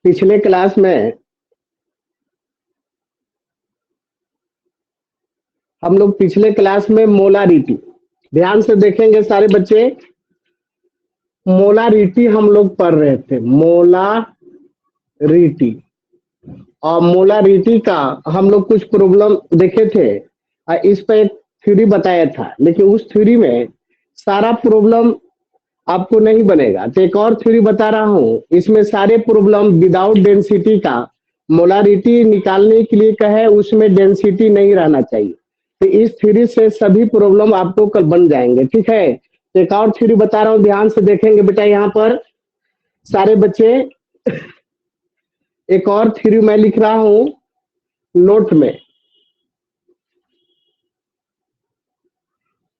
पिछले क्लास में हम लोग मोलारिटी ध्यान से देखेंगे सारे बच्चे। मोलारिटी हम लोग पढ़ रहे थे, मोलारिटी। और मोलारिटी का हम लोग कुछ प्रॉब्लम देखे थे और इस पे एक थ्योरी बताया था, लेकिन उस थ्योरी में सारा प्रॉब्लम आपको नहीं बनेगा। तो एक और थ्योरी बता रहा हूँ, इसमें सारे प्रॉब्लम विदाउट डेंसिटी का। मोलारिटी निकालने के लिए कहे उसमें डेंसिटी नहीं रहना चाहिए, तो इस थ्योरी से सभी प्रॉब्लम आपको कल बन जाएंगे। ठीक है, तो एक और थ्योरी बता रहा हूँ, ध्यान से देखेंगे बेटा। यहाँ पर सारे बच्चे एक और थ्योरी मैं लिख रहा हूँ नोट में।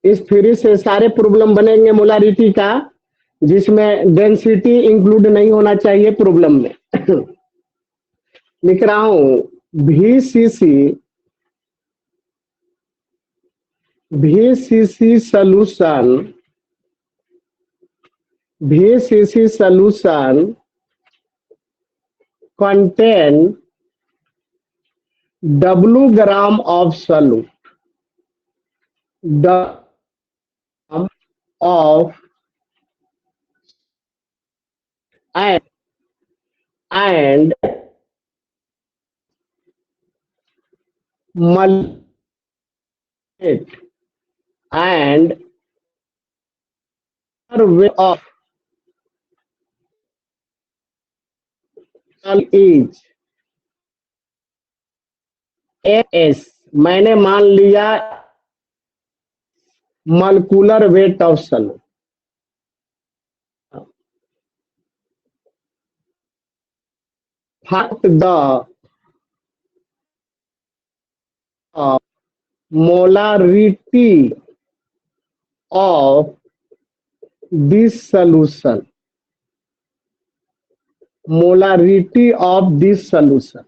इस थ्योरी से सारे प्रॉब्लम बनेंगे मोलारिटी का, जिसमें डेंसिटी इंक्लूड नहीं होना चाहिए प्रॉब्लम में। लिख रहा हूं VCC solution contain W gram of solute, of and multiplicate and way of is S। मैंने मान लिया molecular weight of solute. Fact the molarity of this solution, molarity of this solution.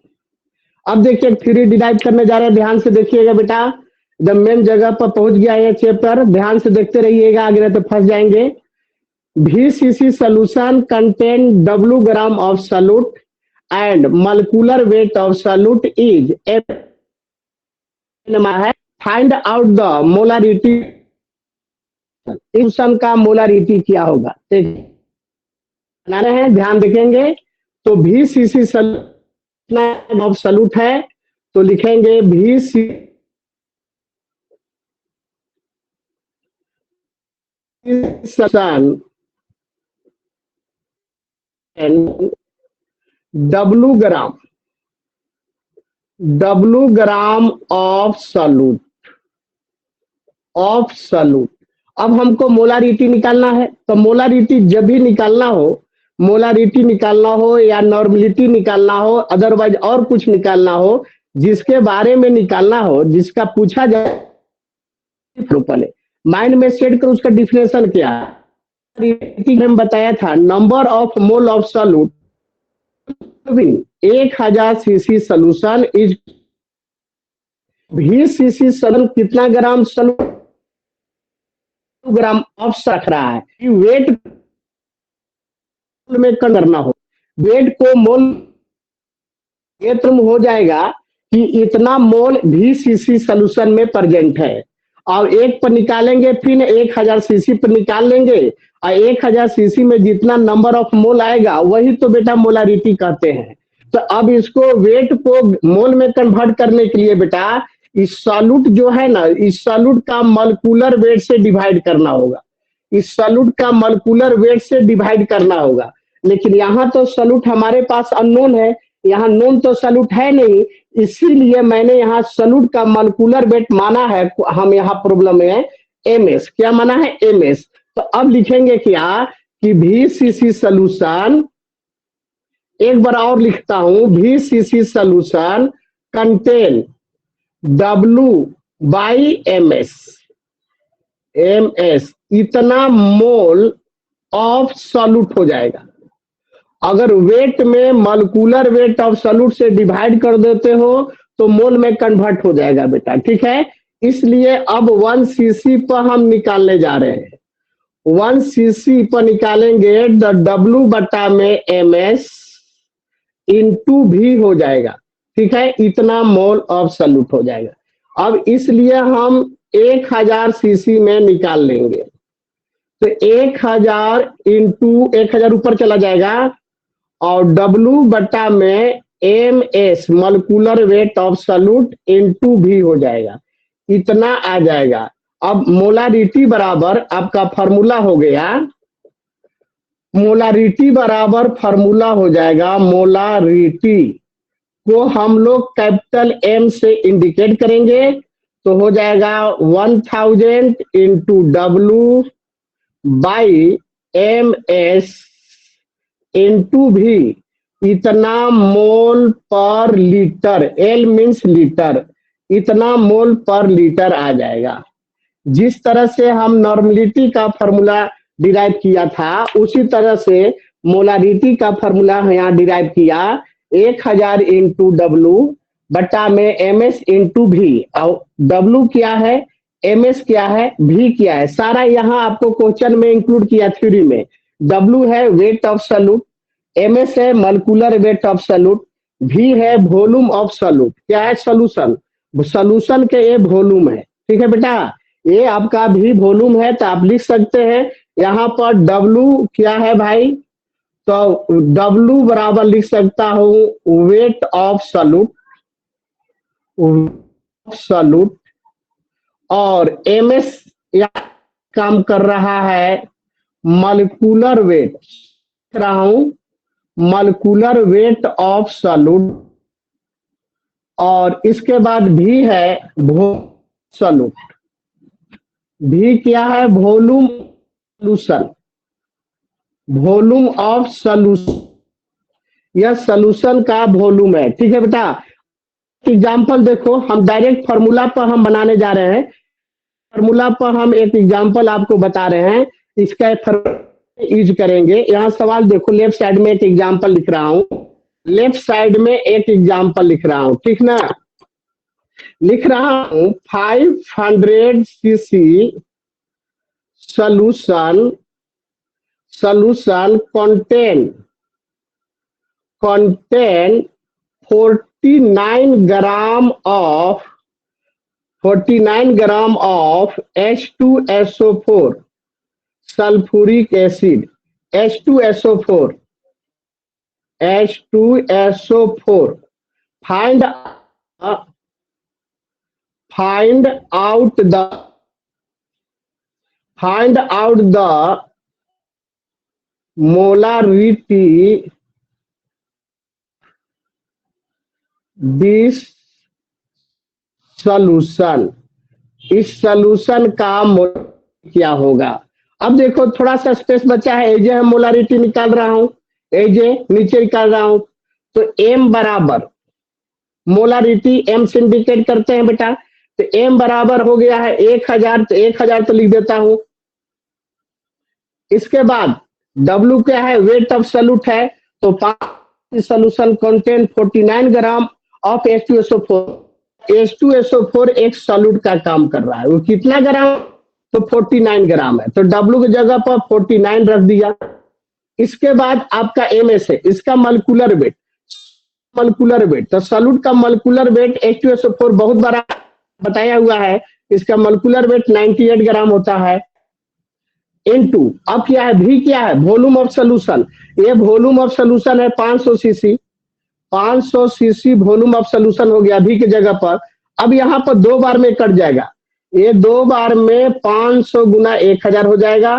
अब देखिए थ्योरी डिराइव करने जा रहे हैं, ध्यान से देखिएगा बेटा। जब मेन जगह पर पहुंच गया है चैप्टर, ध्यान से देखते रहिएगा, आगे नहीं तो फंस जाएंगे। VCC solution contain W gram of solute and molecular weight of solute is find out the molarity. Solution का मोलारिटी क्या होगा बना रहे हैं, ध्यान देखेंगे। तो VCC सोल्यूशन ऑफ सोल्यूट है, तो लिखेंगे VCC solution and W gram of solute. अब हमको मोलारिटी निकालना है, तो मोलारिटी जब भी निकालना हो या नॉर्मलिटी निकालना हो, अदरवाइज और कुछ निकालना हो, जिसके बारे में निकालना हो, जिसका पूछा जाए, पहले माइंड में सेट कर उसका डिफिनेशन क्या है। हम बताया था number of mole of solute 1000 CC solution is VCC solution कितना ग्राम सोल्यूट ग्राम ऑफ रख रहा है। वेट में करना हो, वेट को मोल ये तुम हो जाएगा कि इतना मोल VCC सोल्यूशन में प्रेजेंट है, और एक पर निकालेंगे, फिर 1000 सीसी पर निकाल लेंगे, और 1000 सीसी में जितना नंबर ऑफ मोल आएगा वही तो बेटा मोलारिटी कहते हैं। तो अब इसको वेट को मोल में कन्वर्ट करने के लिए बेटा इस सॉल्यूट जो है ना, इस सॉल्यूट का मॉलिक्यूलर वेट से डिवाइड करना होगा। इस सॉल्यूट का मॉलिक्यूलर वेट से डिवाइड करना होगा, लेकिन यहाँ तो सॉल्यूट हमारे पास अननोन है, यहाँ नोन तो सॉल्यूट है नहीं, इसीलिए मैंने यहाँ सॉल्यूट का मॉलिक्यूलर वेट माना है। हम यहाँ प्रॉब्लम में MS क्या माना है, MS। तो अब लिखेंगे क्या कि VCC सोल्यूशन, एक बार और लिखता हूं, VCC सोल्यूशन कंटेन W/MS इतना मोल ऑफ सॉल्यूट हो जाएगा। अगर वेट में मॉलिक्यूलर वेट ऑफ सॉल्यूट से डिवाइड कर देते हो तो मोल में कन्वर्ट हो जाएगा बेटा। ठीक है, इसलिए अब 1 सीसी पर हम निकालने जा रहे हैं। 1 cc पर निकालेंगे तो W बटा में MS इंटू भी हो जाएगा। ठीक है, इतना मोल ऑफ सॉल्यूट हो जाएगा। अब इसलिए हम 1000 सीसी में निकाल लेंगे, तो 1000 इंटू 1000 ऊपर चला जाएगा और W बटा में MS molecular weight of solute into भी हो जाएगा, इतना आ जाएगा। अब मोलारिटी बराबर आपका फॉर्मूला हो गया, मोलारिटी बराबर फॉर्मूला हो जाएगा, मोलारिटी को हम लोग कैपिटल M से इंडिकेट करेंगे तो हो जाएगा 1000 into W by MS into भी, इतना मोल पर लीटर, L मीन्स लीटर, इतना मोल पर लीटर आ जाएगा। जिस तरह से हम नॉर्मलिटी का फॉर्मूला डिराइव किया था उसी तरह से मोलारिटी का फॉर्मूला यहाँ डिराइव किया, 1000 इंटू W बटा में MS इंटू भी। और W क्या है, MS क्या है, V क्या है, सारा यहाँ आपको क्वेश्चन में इंक्लूड किया थ्योरी में। W है वेट ऑफ सॉल्यूट, MS है molecular weight of solute, V है वॉल्यूम ऑफ सॉल्यूट, क्या है सॉल्यूशन, सॉल्यूशन के ये वॉल्यूम है। ठीक है बेटा, ये आपका भी वॉल्यूम है तो आप लिख सकते हैं यहाँ पर W क्या है भाई, तो W बराबर लिख सकता हूं वेट ऑफ सॉल्यूट, सॉल्यूट, और MS यहाँ काम कर रहा है मॉलिक्यूलर वेट, लिख रहा हूं मॉलिक्यूलर वेट ऑफ सॉल्यूट, और इसके बाद भी है सॉल्यूट, भी क्या है volume solution, volume of solution, यह सॉल्यूशन का वॉल्यूम है। ठीक है बेटा, एग्जांपल देखो, हम डायरेक्ट फार्मूला पर हम बनाने जा रहे हैं, फार्मूला पर हम एक एग्जांपल आपको बता रहे हैं, इसका यूज करेंगे। यहाँ सवाल देखो, लेफ्ट साइड में एक एग्जांपल लिख रहा हूं, लेफ्ट साइड में एक एग्जांपल लिख रहा हूं, ठीक ना, लिख रहा हूं 500 CC solution contain 49 gram of H2SO4 sulfuric acid, H2SO4 find out the molarity this solution, इस सॉल्यूशन का क्या होगा। अब देखो थोड़ा सा स्पेस बचा है, एजे हम मोलारिटी निकाल रहा हूं, एजे नीचे निकाल रहा हूं, तो M बराबर मोलारिटी M से इंडिकेट करते हैं बेटा, तो M बराबर हो गया है 1000, तो 1000 तो लिख देता हूं। इसके बाद W क्या है, वेट ऑफ सॉल्यूट है, तो solution contain 49 gram of H2SO4, H2SO4 एक सॉल्यूट का काम कर रहा है, वो कितना ग्राम, तो 49 ग्राम है, तो W की जगह पर 49 रख दिया। इसके बाद आपका MS है, इसका मॉलिक्यूलर वेट, तो सॉल्यूट का मॉलिक्यूलर वेट H2SO4 बहुत बड़ा बताया हुआ है, इसका मॉलिक्यूलर वेट 98 ग्राम होता है, इनटू अब क्या है, भी क्या है वॉल्यूम ऑफ सॉल्यूशन, ये वॉल्यूम ऑफ सॉल्यूशन है 500 CC, 500 CC volume of solution हो गया भी की जगह पर। अब यहाँ पर 2 बार में कट जाएगा, ये 2 बार में 500 गुना 1000 हो जाएगा,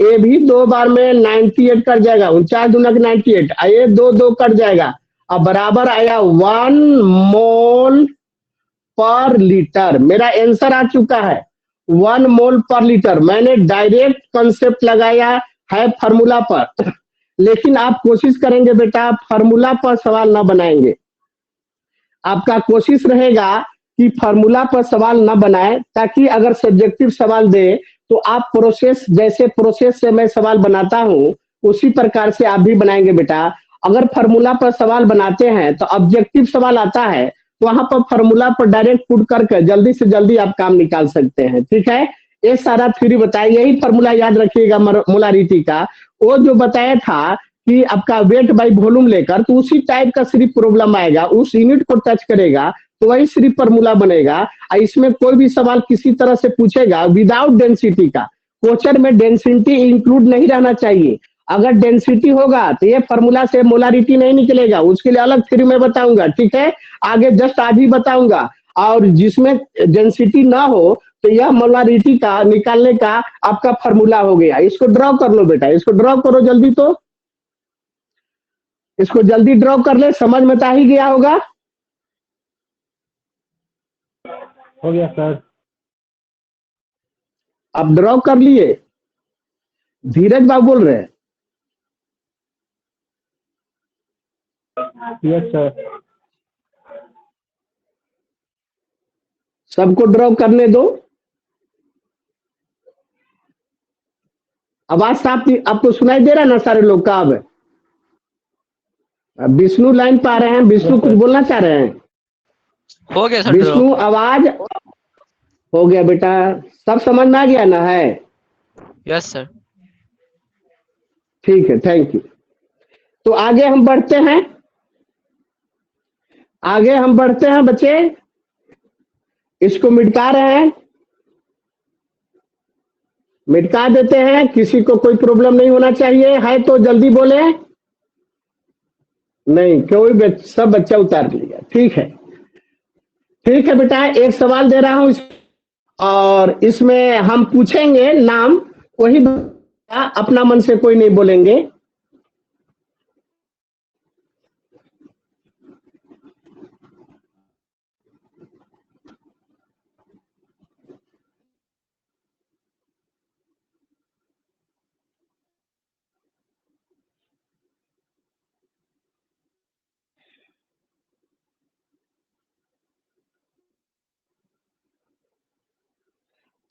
ये भी 2 बार में 98 कट जाएगा, 49 दूना 98, ये 2 कट जाएगा, अब बराबर आया 1 मोल पर लीटर। मेरा आंसर आ चुका है 1 मोल पर लीटर। मैंने डायरेक्ट कॉन्सेप्ट लगाया है फार्मूला पर, लेकिन आप कोशिश करेंगे बेटा फार्मूला पर सवाल ना बनाएंगे, आपका कोशिश रहेगा कि फार्मूला पर सवाल ना बनाए, ताकि अगर सब्जेक्टिव सवाल दे तो आप प्रोसेस, जैसे प्रोसेस से मैं सवाल बनाता हूं उसी प्रकार से आप भी बनाएंगे बेटा। अगर फार्मूला पर सवाल बनाते हैं तो ऑब्जेक्टिव सवाल आता है, तो वहां पर फार्मूला पर डायरेक्ट पुट करके जल्दी से जल्दी आप काम निकाल सकते हैं। ठीक है, ये सारा थ्योरी बताया, यही फॉर्मूला याद रखिएगा मोलारिटी का। वो जो बताया था कि आपका वेट बाई वॉल्यूम लेकर, तो उसी टाइप का सिर्फ प्रॉब्लम आएगा, उस यूनिट को टच करेगा तो वही सिर्फ फॉर्मूला बनेगा। और इसमें कोई भी सवाल किसी तरह से पूछेगा विदाउट डेंसिटी का, क्वेश्चन में डेंसिटी इंक्लूड नहीं रहना चाहिए। अगर डेंसिटी होगा तो ये फॉर्मूला से मोलारिटी नहीं निकलेगा, उसके लिए अलग थ्योरी मैं बताऊंगा, ठीक है, आगे जस्ट आज ही बताऊंगा। और जिसमें डेंसिटी ना हो तो यह मोलारिटी का निकालने का आपका फॉर्मूला हो गया। इसको ड्रॉ कर लो बेटा, इसको ड्रॉ करो जल्दी, तो इसको जल्दी ड्रॉ कर ले, समझ में तो आ ही गया होगा। हो गया सर। आप ड्रॉ कर लिए? धीरज बाबू बोल रहे हैं। Yes sir. सबको ड्रॉ करने दो। आवाज साफ आपको सुनाई दे रहा है ना सारे लोग का? अब विष्णु लाइन पा रहे हैं, विष्णु कुछ बोलना चाह रहे हैं? हो गया सर विष्णु आवाज हो गया बेटा, सब समझ में आ गया ना? है, यस सर। ठीक है, थैंक यू। तो आगे हम बढ़ते हैं, आगे हम बढ़ते हैं बच्चे। इसको मिटा रहे हैं, मिटा देते हैं, किसी को कोई प्रॉब्लम नहीं होना चाहिए, है तो जल्दी बोले। नहीं, कोई सब बच्चा उतार लिया, ठीक है, ठीक है बेटा। एक सवाल दे रहा हूं और इसमें हम पूछेंगे नाम, वही अपना मन से कोई नहीं बोलेंगे।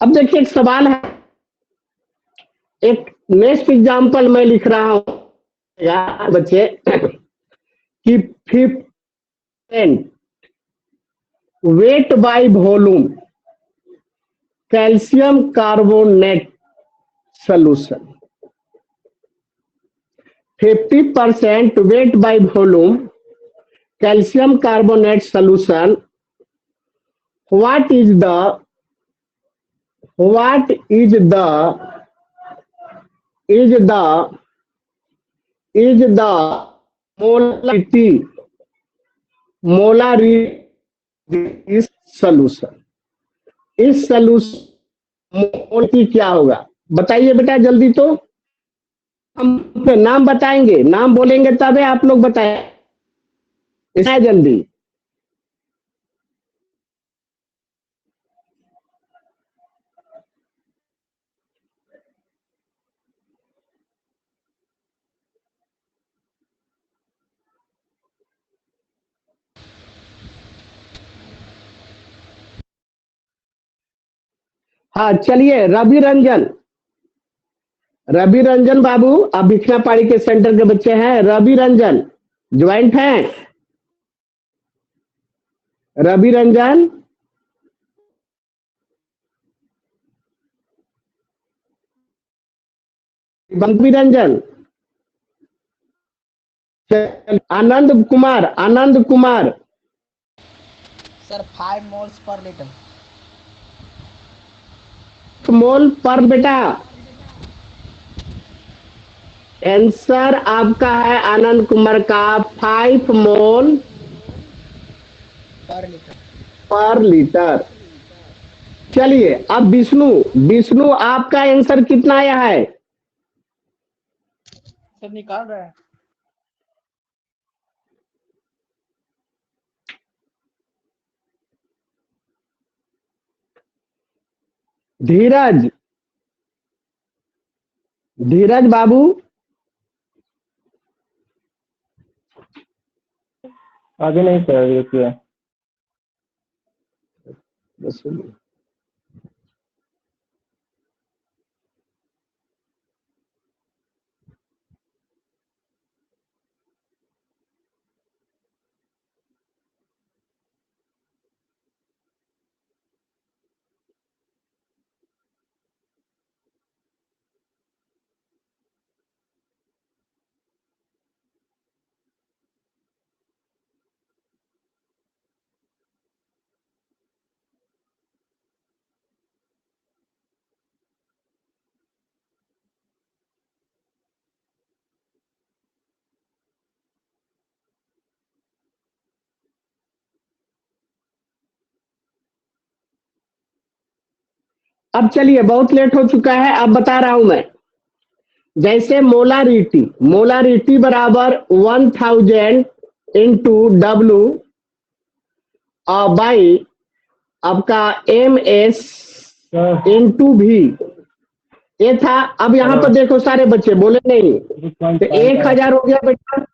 अब देखिए एक सवाल है, एक नेक्स्ट एग्जांपल मैं लिख रहा हूं बच्चे कि 50% weight by volume calcium carbonate solution, 50% weight by volume calcium carbonate solution, what is the what is the molarity इस सॉल्यूशन, इस सॉल्यूशन मोल की क्या होगा बताइए बेटा जल्दी। तो हम नाम बताएंगे, नाम बोलेंगे तब आप लोग बताए, इतना जल्दी। हाँ चलिए, रवि रंजन, रवि रंजन बाबू, आप भिखना पाड़ी के सेंटर के बच्चे हैं। रवि रंजन ज्वाइंट हैं? Ravi Ranjan, Ravi Ranjan, Anand Kumar, Anand Kumar sir 5 moles per litre. Mole per बेटा, आंसर आपका है आनंद कुमार का 5 मोल पर लीटर। पर लीटर। चलिए अब विष्णु, विष्णु आपका आंसर कितना आया है? सर निकाल रहे हैं। धीरज, धीरज बाबू, आगे नहीं सर, रुकिए। अब चलिए, बहुत लेट हो चुका है, अब बता रहा हूं मैं। जैसे मोलारिटी बराबर 1000 इंटू डब्लू बाई आपका MS सर इंटू भी, ये था। अब यहाँ पर देखो सारे बच्चे बोले नहीं, तो 1000 हो गया बेटा,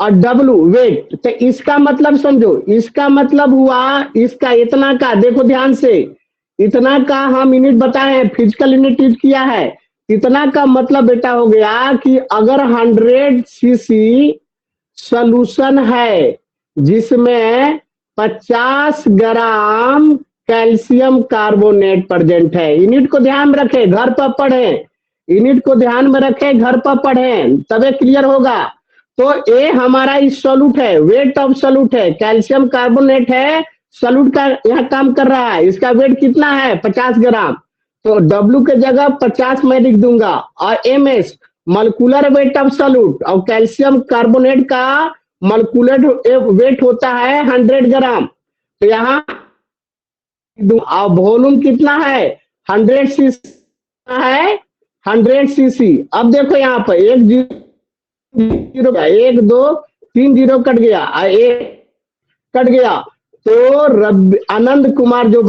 और डब्लू वेट, तो इसका मतलब समझो, इसका मतलब हुआ इसका इतना का, देखो ध्यान से, इतना का हम यूनिट बताए हैं, फिजिकल यूनिट यूज किया है। इतना का मतलब बेटा हो गया कि अगर 100 सीसी सॉल्यूशन है जिसमें 50 ग्राम कैल्शियम कार्बोनेट प्रेजेंट है, यूनिट को ध्यान में रखें, घर पर पढ़ें, यूनिट को ध्यान में रखें, घर पर पढ़ें, तबे क्लियर होगा। तो ए हमारा इस सॉल्यूट है, वेट ऑफ सॉल्यूट है, कैल्शियम कार्बोनेट है, सॉल्यूट का यहाँ काम कर रहा है, इसका वेट कितना है 50 ग्राम, तो W के जगह 50 मैं लिख दूंगा, और MS molecular weight of solute, और कैल्शियम कार्बोनेट का मॉलिक्यूलर वेट होता है 100 ग्राम, तो यहाँ वॉल्यूम कितना है 100 सीसी है, 100 सीसी। अब देखो यहाँ पर एक जीरो, 1 2 3 जीरो कट गया, एक कट गया, तो आनंद कुमार जो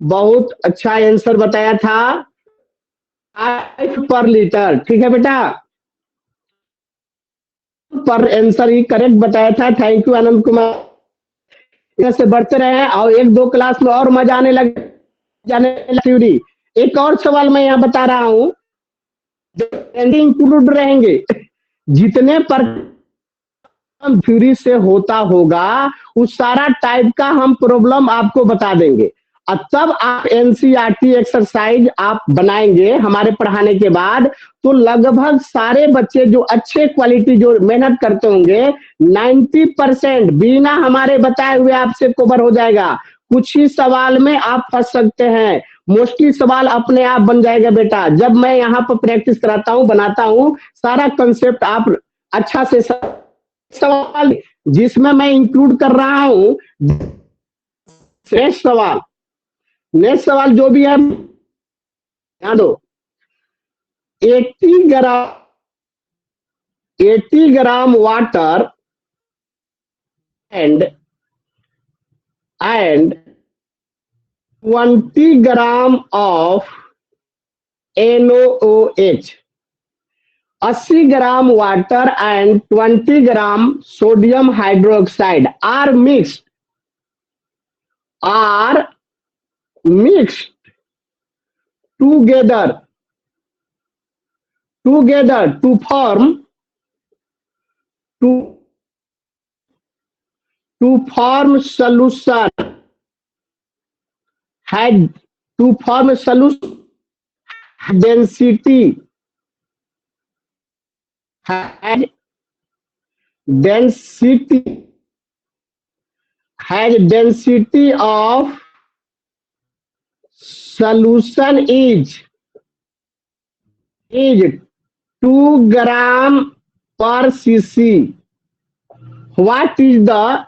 बहुत अच्छा आंसर बताया था, 5 पर लीटर, ठीक है बेटा, पर आंसर ही करेक्ट बताया था। थैंक यू आनंद कुमार, से बढ़ते रहे, और 1-2 क्लास में और मजा आने लगी। एक और सवाल मैं यहाँ बता रहा हूँ, इंक्लूड रहेंगे, जितने पर थ्योरी से होता होगा उस सारा टाइप का हम प्रॉब्लम आपको बता देंगे, और तब आप NCERT एक्सरसाइज आप बनाएंगे हमारे पढ़ाने के बाद, तो लगभग सारे बच्चे जो अच्छे क्वालिटी जो मेहनत करते होंगे 90% बिना हमारे बताए हुए आपसे कवर हो जाएगा। कुछ ही सवाल में आप फंस सकते हैं, मोस्टली सवाल अपने आप बन जाएगा बेटा, जब मैं यहाँ पर प्रैक्टिस कराता हूँ, बनाता हूँ, सारा कंसेप्ट आप अच्छा से सवाल जिसमें मैं इंक्लूड कर रहा हूँ। नेक्स्ट सवाल जो भी है ध्यान दो, 80 gram water and 20 gram of NaOH, 80 gram water and 20 gram sodium hydroxide are mixed together to form solution density of solution is 2 gram per cc. What is the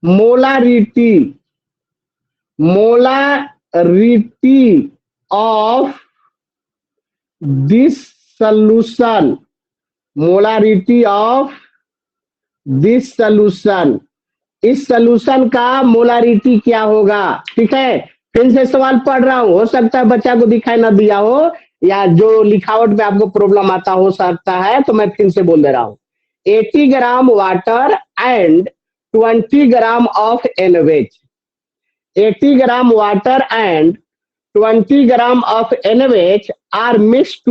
molarity of this solution? Molarity of this solution, इस solution का molarity क्या होगा? ठीक है, फिर से सवाल पढ़ रहा हूं, हो सकता है बच्चा को दिखाई ना दिया हो, या जो लिखावट में आपको प्रॉब्लम आता हो सकता है, तो मैं फिर से बोल दे रहा हूं। 80 gram water and 20 gram of NaOH, 80 gram water and 20 gram of NaOH are mixed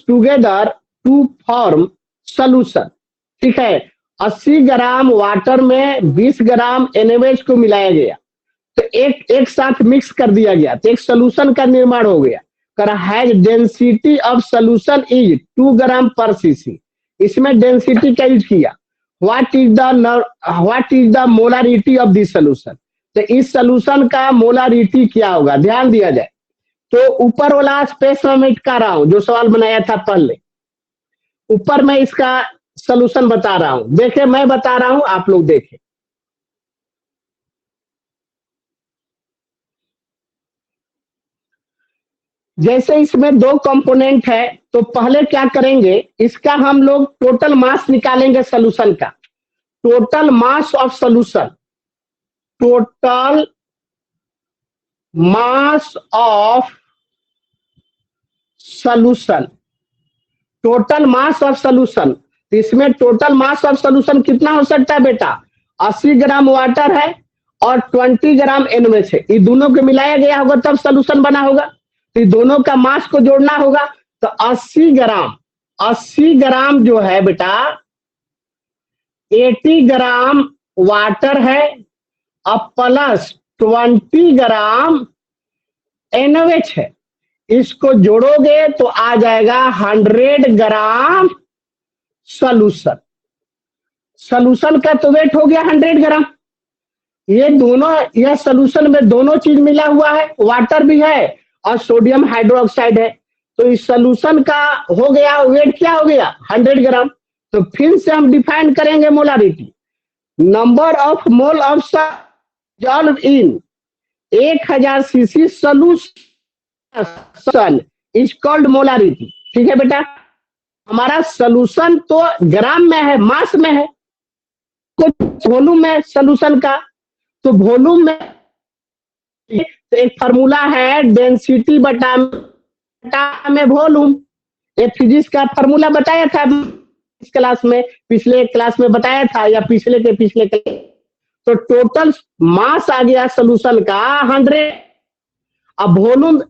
together to form solution. ठीक है, 80 ग्राम वाटर में 20 ग्राम NaOH को मिलाया गया, तो एक साथ मिक्स कर दिया गया, तो एक सोल्यूशन का निर्माण हो गया। Has density of solution is 2 ग्राम पर cc, इसमें डेंसिटी का यूज किया। What is the molarity of this solution, तो इस सोल्यूशन का मोलारिटी क्या होगा? ध्यान दिया जाए तो ऊपर वाला स्पेस में मैं कर रहा हूं, जो सवाल बनाया था पहले, ऊपर में इसका सॉल्यूशन बता रहा हूं, देखे मैं बता रहा हूं, आप लोग देखें। जैसे इसमें दो कंपोनेंट है, तो पहले क्या करेंगे, इसका हम लोग टोटल मास निकालेंगे सॉल्यूशन का। Total mass of solution, total mass of solution, total mass of solution. इसमें टोटल मास ऑफ सॉल्यूशन कितना हो सकता है बेटा, 80 ग्राम वाटर है और 20 ग्राम NaOH है, ये दोनों को मिलाया गया होगा तब सॉल्यूशन बना होगा। तो दोनों का मास को जोड़ना होगा, तो 80 ग्राम, 80 ग्राम जो है बेटा 80 ग्राम वाटर है अब प्लस 20 ग्राम NaOH है, इसको जोड़ोगे तो आ जाएगा 100 ग्राम सॉल्यूशन। सॉल्यूशन का तो वेट हो गया 100 ग्राम। ये दोनों, यह सॉल्यूशन में दोनों चीज मिला हुआ है, वाटर भी है और सोडियम हाइड्रोक्साइड है, तो इस सॉल्यूशन का हो गया वेट, क्या हो गया 100 ग्राम। तो फिर से हम डिफाइन करेंगे molarity, number of mole of solve in 1000 CC solution is called molarity. ठीक है बेटा, हमारा सॉल्यूशन तो ग्राम में है, मास में है, कुछ वॉल्यूम में सॉल्यूशन का, तो वॉल्यूम में तो एक फार्मूला है डेंसिटी बटा में वॉल्यूम। ये फिजिक्स का फार्मूला बताया था इस क्लास में, पिछले क्लास में बताया था या पिछले के पिछले क्लास। तो टोटल मास आ गया सॉल्यूशन का 100, अब वॉल्यूम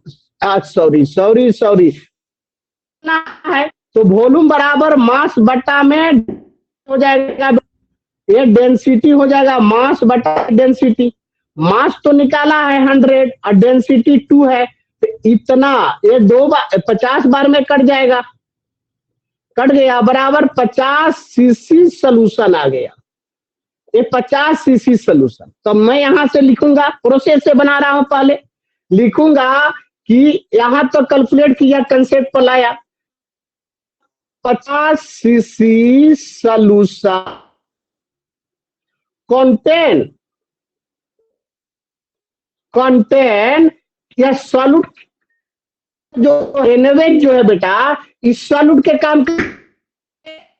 सॉरी है, तो वॉल्यूम बराबर मास बटा में हो जाएगा, ये डेंसिटी हो जाएगा मास बटा डेंसिटी। मास तो निकाला है 100 और डेंसिटी 2 है, तो इतना ये 2 बार 50 बार में कट जाएगा, कट गया, बराबर 50 सीसी सॉल्यूशन आ गया। ये 50 सीसी सॉल्यूशन, तो मैं यहां से लिखूंगा, प्रोसेस से बना रहा हूं, पहले लिखूंगा कि यहां तो कैलकुलेट किया, कंसेप्ट पर लाया, 50 सीसी सॉल्यूशन कंटेन या सॉल्यूट, जो NaOH जो है बेटा इस सॉल्यूट के काम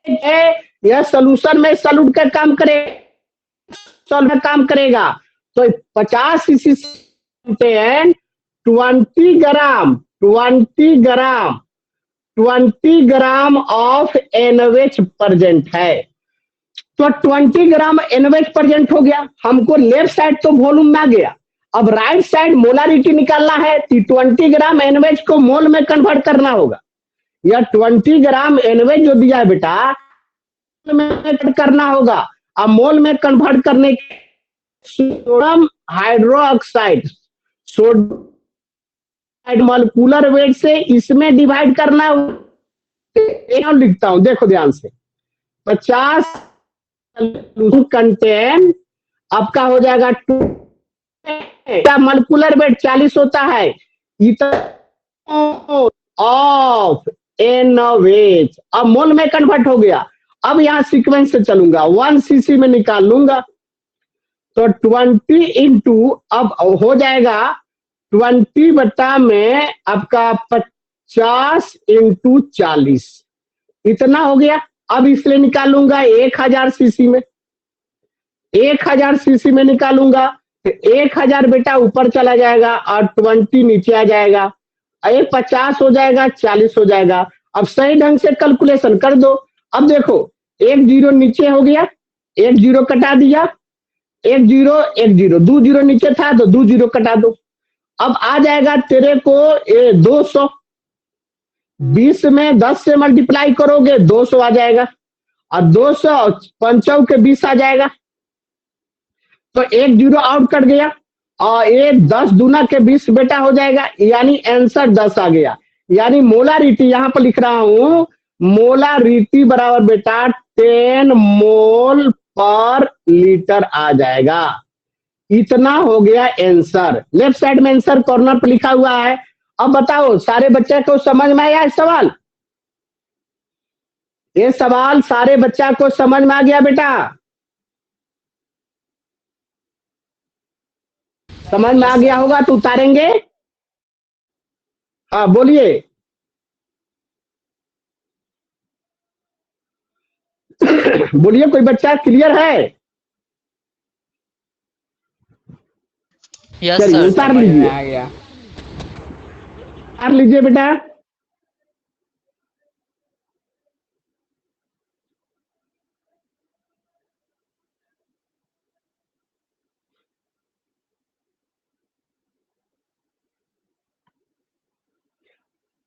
है, यह सॉल्यूशन में सॉल्यूट का काम करे, सॉल्व काम करेगा। तो 50 CC contain 20 gram of NaOH present है। तो 20 ग्राम NaOH प्रेजेंट हो गया, हमको लेफ्ट साइड तो वॉल्यूम में आ गया, अब राइट साइड मोलारिटी निकालना है, 20 ग्राम NaOH को मोल में कन्वर्ट करना होगा। यह 20 ग्राम NaOH जो दिया है बेटा में करना होगा, अब मोल में कन्वर्ट करने के sodium hydroxide, sodium molecular weight से इसमें डिवाइड करना है। लिखता हूं, देखो ध्यान से, 50 कंटेन आपका हो जाएगा 2, मॉलिक्यूलर वेट 40 होता है, ऑफ NaOH, अब मोल में कन्वर्ट हो गया। अब यहां सीक्वेंस से चलूंगा, 1 सीसी में निकाल लूंगा, तो 20 इंटू, अब हो जाएगा 20 बटा में आपका 50 इंटू 40, इतना हो गया। अब इसलिए निकालूंगा 1000 सीसी में, 1000 सीसी में निकालूंगा, तो 1000 बेटा ऊपर चला जाएगा और 20 नीचे आ जाएगा, ये 50 हो जाएगा, 40 हो जाएगा। अब सही ढंग से कैलकुलेशन कर दो। अब देखो, एक जीरो नीचे हो गया, एक जीरो कटा दिया, एक जीरो 2 जीरो नीचे था तो 2 जीरो कटा दो। अब आ जाएगा तेरे को 200, 20 में 10 से मल्टीप्लाई करोगे 200 आ जाएगा, और 200 पंचों के 20 आ जाएगा, तो एक जीरो आउट कट गया, और ये 10 दूना के 20 बेटा हो जाएगा, यानी आंसर 10 आ गया। यानी मोलारिटी यहां पर लिख रहा हूं, मोलारिटी बराबर बेटा 10 मोल पर लीटर आ जाएगा। इतना हो गया आंसर। लेफ्ट साइड में आंसर कॉर्नर पर लिखा हुआ है। अब बताओ सारे बच्चे को समझ में आया है सवाल? ये सवाल सारे बच्चा को समझ में आ गया बेटा? समझ में आ गया होगा तो उतारेंगे। हाँ बोलिए। बोलिए, कोई बच्चा क्लियर है? यस चलिए सर। उतार समझ में लीजिए, आ गया। उतार लीजिए बेटा।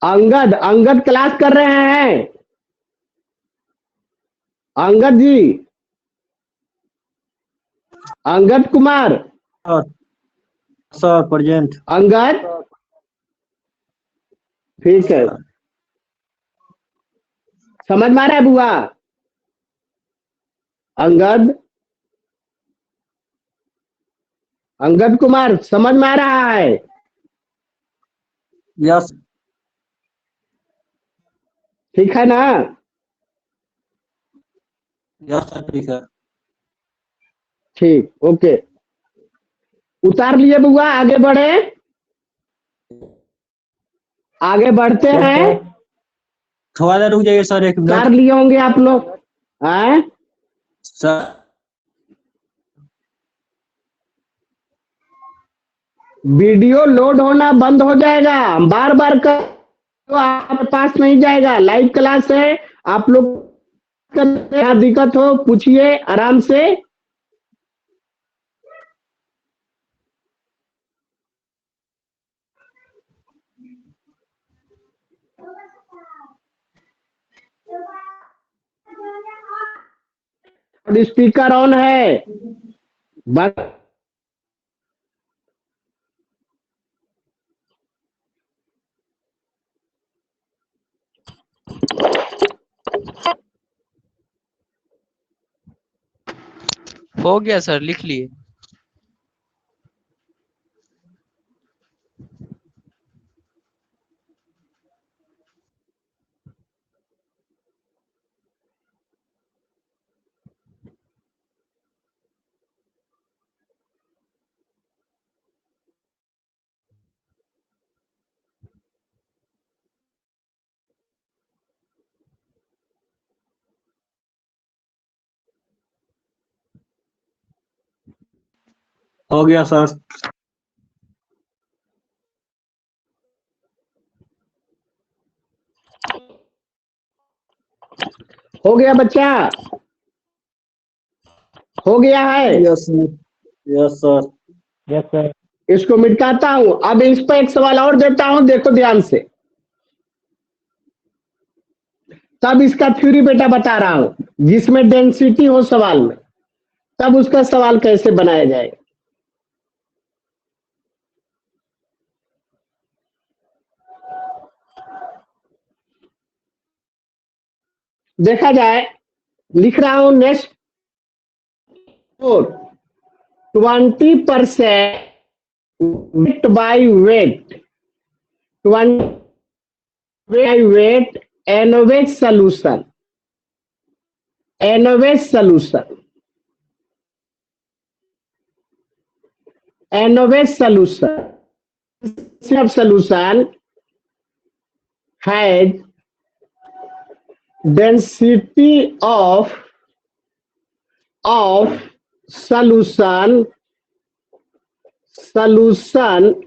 अंगद, अंगद क्लास कर रहे हैं? Angad ji, Angad Kumar, sir sir present. Angad, ठीक है। समझ में आ रहा है बुआ? अंगद, अंगद कुमार समझ में आ रहा है? यस ठीक है ना? यस सर, ठीक है। ठीक, ओके। उतार लिए बुआ, आगे बढ़े, आगे बढ़ते यस हैं। सर, थोड़ा देर रुक जाइए सर, 1 उतार मिनट। लिए होंगे आप लोग, हैं? सर वीडियो लोड होना बंद हो जाएगा, बार बार कर तो आपके पास नहीं जाएगा। लाइव क्लास है, आप लोग क्या दिक्कत हो पूछिए आराम से। और स्पीकर ऑन है, बस। हो गया सर, लिख लिए। हो गया सर। हो गया बच्चा? हो गया है? Yes sir. Yes sir. Yes sir. इसको मिटाता हूं। अब इस पर एक सवाल और देता हूं, देखो ध्यान से। तब इसका थ्योरी बेटा बता रहा हूं, जिसमें डेंसिटी हो सवाल में, तब उसका सवाल कैसे बनाया जाएगा। देखा जाए, लिख रहा हूं next 20% weight by weight, 20 by weight NaOH solution, NaOH solution, NaOH solution, solution has density of solution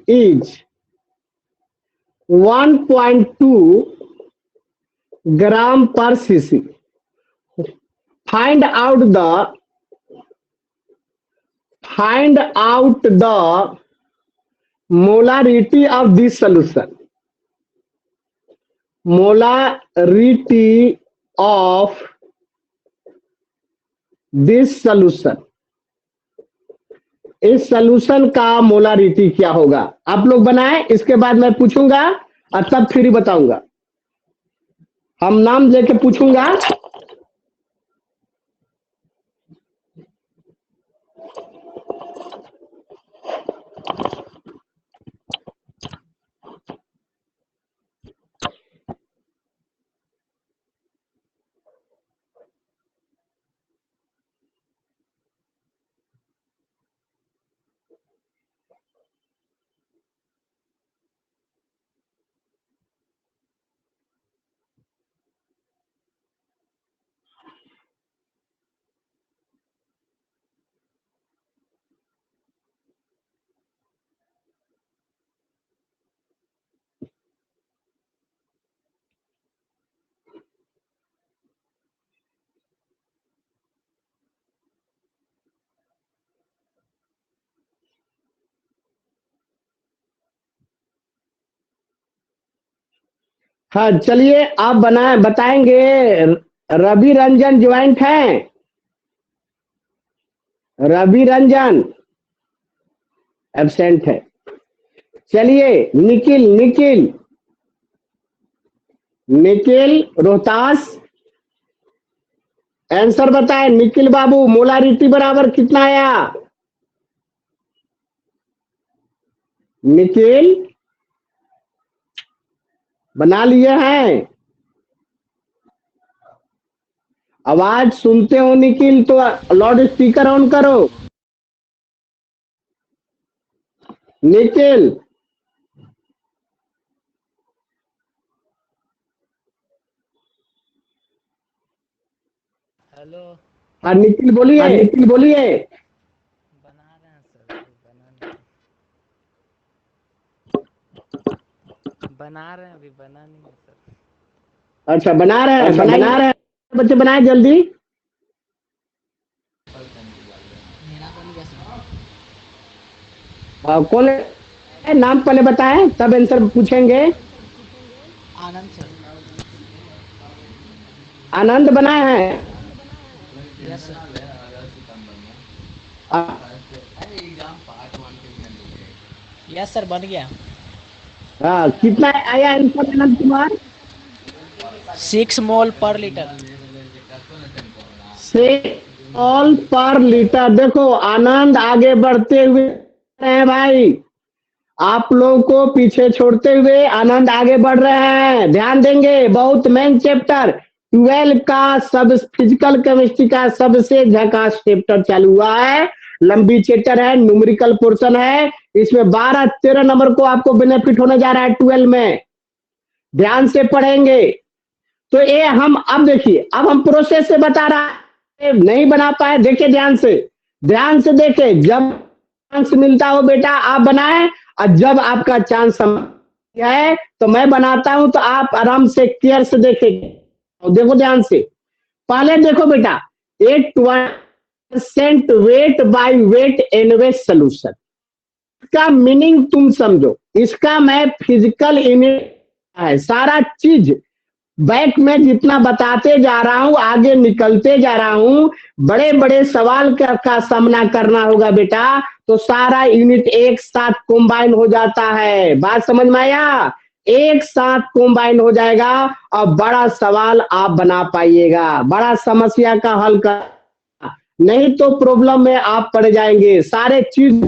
is 1.2 gram per cc. Find out the molarity of this solution. Molarity of this solution. इस solution का molarity क्या होगा? आप लोग बनाए, इसके बाद मैं पूछूंगा और तब फिर बताऊंगा। हम नाम लेके पूछूंगा। हाँ चलिए आप बताएंगे। रवि रंजन ज्वाइंट है? रवि रंजन एब्सेंट है। चलिए निखिल निखिल निखिल रोहतास आंसर बताएं। निखिल बाबू मोलारिटी बराबर कितना आया? निखिल बना लिए हैं? आवाज सुनते हो निखिल तो लाउड स्पीकर ऑन करो। निखिल हेलो। हाँ निखिल बोलिए। निखिल बोलिए। बना रहे हैं सर, बना रहे हैं, अभी बना नहीं है सर। अच्छा बना रहे हैं। अच्छा, बना रहे हैं बच्चे, बनाए जल्दी। मेरा बन गया सर। कौन है? नाम पहले बताएं तब आंसर पूछेंगे। आनंद सर। आनंद बनाए हैं? Yes sir. आ, यस सर, बन गया। हाँ कितना आया आंसर आनंद कुमार? 6 मोल पर लीटर। से ऑल पर लीटर। देखो आनंद आगे बढ़ते हुए हैं भाई, आप लोगों को पीछे छोड़ते हुए आनंद आगे बढ़ रहे हैं। ध्यान देंगे, बहुत मेन चैप्टर 12 का सब फिजिकल केमिस्ट्री का सबसे झकास चैप्टर चालू हुआ है। लंबी चैप्टर है, न्यूमेरिकल पोर्शन है। इसमें 12-13 नंबर को आपको बेनिफिट होने जा रहा है 12 में। ध्यान से पढ़ेंगे तो ये हम अब देखिए, अब हम प्रोसेस से बता रहा है। नहीं बना पाए देखे ध्यान से, ध्यान से देखे। जब चांस मिलता हो बेटा आप बनाएं, और जब आपका चांस है तो मैं बनाता हूं तो आप आराम से केयर से देखेंगे। देखो ध्यान से, पहले देखो बेटा, एक 20% weight by weight anyways solution, इसका मीनिंग तुम समझो। इसका मैं फिजिकल यूनिट है, सारा चीज बैक में जितना बताते जा रहा हूं, आगे निकलते जा रहा हूं। बड़े बड़े सवाल का सामना करना होगा बेटा, तो सारा यूनिट एक साथ कंबाइन हो जाता है। बात समझ में आया? एक साथ कंबाइन हो जाएगा और बड़ा सवाल आप बना पाइएगा, बड़ा समस्या का हल कर। नहीं तो प्रॉब्लम में आप पड़ जाएंगे। सारे चीज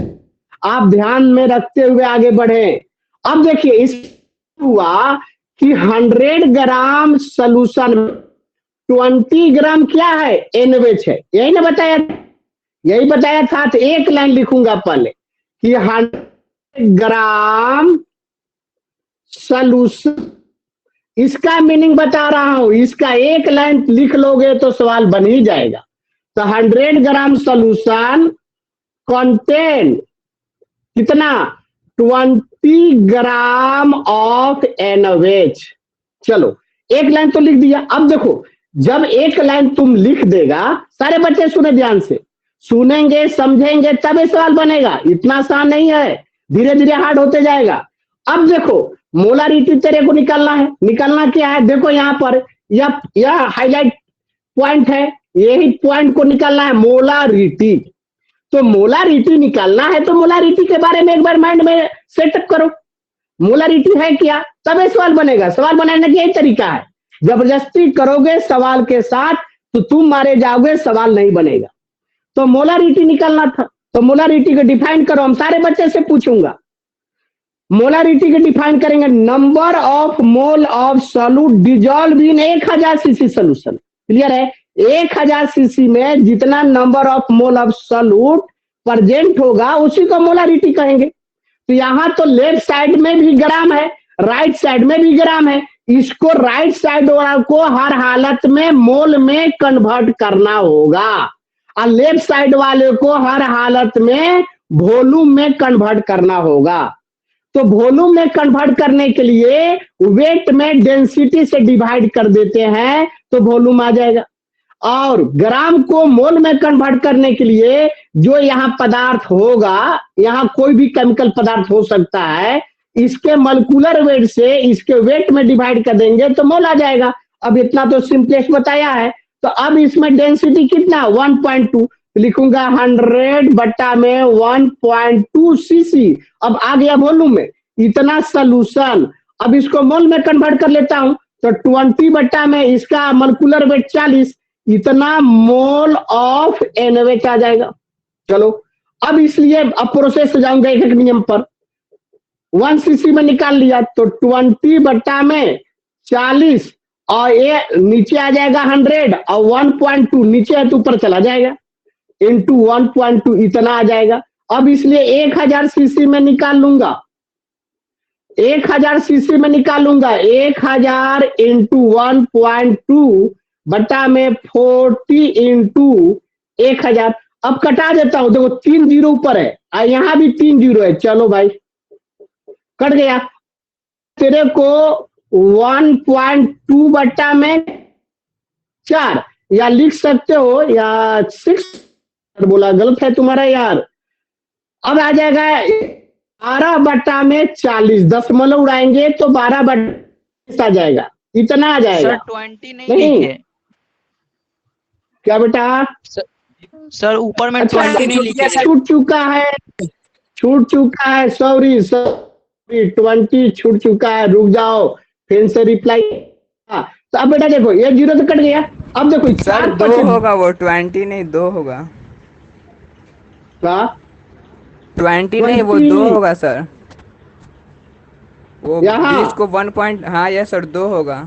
आप ध्यान में रखते हुए आगे बढ़े। अब देखिए इस हुआ कि 100 ग्राम सोल्यूशन 20 ग्राम क्या है? एनवेच है। यही ना बताया, यही बताया था। तो एक लाइन लिखूंगा पहले कि 100 ग्राम सोल्यूशन, इसका मीनिंग बता रहा हूं। इसका एक लाइन लिख लोगे तो सवाल बन ही जाएगा। तो 100 ग्राम सोल्यूशन कंटेन कितना? 20 ग्राम ऑफ एनवेच। चलो एक लाइन तो लिख दिया। अब देखो, जब एक लाइन तुम लिख देगा, सारे बच्चे सुने ध्यान से, सुनेंगे समझेंगे तब ये सवाल बनेगा। इतना आसान नहीं है, धीरे धीरे हार्ड होते जाएगा। अब देखो मोलारिटी तेरे को निकालना है। निकालना क्या है? देखो यहां पर यह हाईलाइट पॉइंट है, यही पॉइंट को निकालना है, मोलारिटी। तो मोलारिटी निकालना है तो मोलारिटी के बारे में एक बार माइंड में सेटअप करो। मोलारिटी है क्या, तब सवाल बनेगा। सवाल बनाने का यही तरीका है। जबरदस्ती करोगे सवाल के साथ तो तुम मारे जाओगे, सवाल नहीं बनेगा। तो मोलारिटी निकालना था, तो मोलारिटी को डिफाइन करो। हम सारे बच्चे से पूछूंगा, मोलारिटी को डिफाइन करेंगे, number of mole of solute dissolve in 1000 CC solution. Clear है? 1000 सीसी में जितना number of mole of solute present होगा उसी को मोलारिटी कहेंगे। तो यहां तो लेफ्ट साइड में भी ग्राम है, राइट साइड में भी ग्राम है। इसको राइट साइड को हर हालत में मोल में कन्वर्ट करना होगा, और लेफ्ट साइड वाले को हर हालत में वॉल्यूम में कन्वर्ट करना होगा। तो वॉल्यूम में कन्वर्ट करने के लिए वेट में डेंसिटी से डिवाइड कर देते हैं तो वॉल्यूम आ जाएगा। और ग्राम को मोल में कन्वर्ट करने के लिए जो यहाँ पदार्थ होगा, यहाँ कोई भी केमिकल पदार्थ हो सकता है, इसके मॉलिक्यूलर वेट से इसके वेट में डिवाइड कर देंगे तो मोल आ जाएगा। अब इतना तो सिंपलेस्ट बताया है। तो अब इसमें डेंसिटी कितना 1.2, लिखूंगा 100 बट्टा में 1.2 सीसी। अब आ गया वॉल्यूम में इतना सोल्यूशन। अब इसको मोल में कन्वर्ट कर लेता हूं तो 20 बट्टा में इसका मॉलिक्यूलर वेट 40, इतना मोल ऑफ NaOH आ जाएगा। चलो अब इसलिए अब प्रोसेस से जाऊंगा एक एक नियम पर। 1 सीसी में निकाल लिया तो 20 बट्टा में 40 और ये नीचे आ जाएगा 100 और 1.2 नीचे है तो ऊपर चला जाएगा इंटू 1.2 इतना आ जाएगा। अब इसलिए 1000 सीसी में निकाल लूंगा, 1000 सीसी में निकालूंगा 1000 इंटू 1.2 बटा में 40 इंटू 1000। अब कटा देता हूं, देखो 3 जीरो ऊपर है और यहां भी 3 जीरो है। चलो भाई कट गया। तेरे को 1.2 बट्टा में 4 या लिख सकते हो या 6 बोला, गलत है तुम्हारा यार। अब आ जाएगा 12 बट्टा में 40, दशमलव उड़ाएंगे तो 12 बट्टा आ जाएगा, इतना आ जाएगा। सर 20 नहीं लिखे। क्या बेटा? सर ऊपर में अच्छा 20 नहीं लिखे। छूट चुका है, छूट चुका है, सॉरी 20 छूट चुका है। रुक जाओ फिर से रिप्लाई। तो अब बेटा देखो ये जीरो तो कट गया। अब देखो सर 2 होगा, वो 20 नहीं 2 होगा। क्या 20 नहीं वो 2 होगा सर। वो यहाँ 20 को 1 पॉइंट, हाँ यस सर 2 होगा।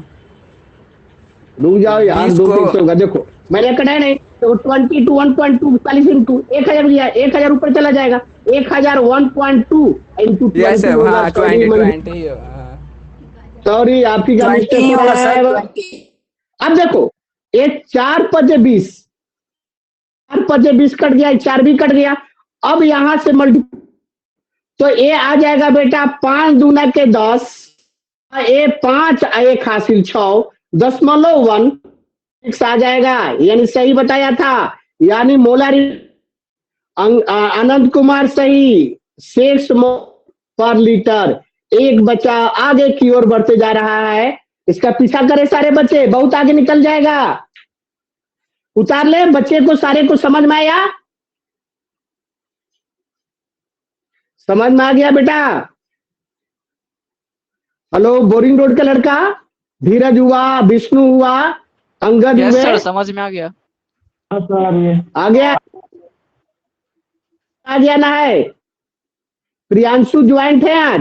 रुक जाओ यार, 20 2 को- फिक्स होगा। देखो मैंने कटा नहीं तो 20 टू 1.2 40 इंटू 1000 गया, 1000 ऊपर चला जाएगा। 1000 1.2 इंटू यस सर, होगा। हाँ 20 20 सॉरी आप ही का मिस्टेक हो रहा है। अब देखो ये 4 पजे 20, 4 पजे 20 कट गया, 4 भी कट गया। अब यहां से मल्टी तो ये आ जाएगा बेटा 5 दूना के 10, ये 5 1 हासिल 6 दशमलव 1 आ जाएगा। यानी सही बताया था, यानी मोलारी आनंद कुमार सही 6 मोल पर लीटर। एक बच्चा आगे की ओर बढ़ते जा रहा है, इसका पीछा करे सारे बच्चे, बहुत आगे निकल जाएगा। उतार ले बच्चे को, सारे को समझ में आया? समझ में आ गया बेटा? हेलो बोरिंग रोड का लड़का, धीरज हुआ, विष्णु हुआ, अंगद यस हुए, सर समझ में आ गया। आ गया? आ गया ना है? प्रियांशु ज्वाइंट है आज?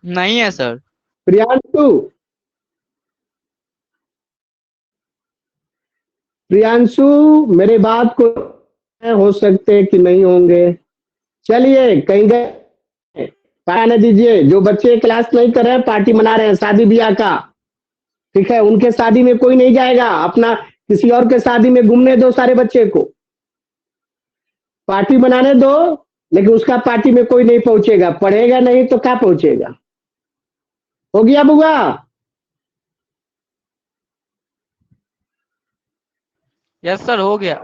नहीं है सर। प्रियांशु मेरे बात को हो सकते कि नहीं होंगे। चलिए कहीं गए पाने दीजिए। जो बच्चे क्लास नहीं कर रहे हैं, पार्टी मना रहे हैं शादी ब्याह का, ठीक है, उनके शादी में कोई नहीं जाएगा, अपना किसी और के शादी में घूमने दो सारे बच्चे को, पार्टी बनाने दो। लेकिन उसका पार्टी में कोई नहीं पहुंचेगा, पढ़ेगा नहीं तो क्या पहुंचेगा। हो गया बुआ? यस सर हो गया।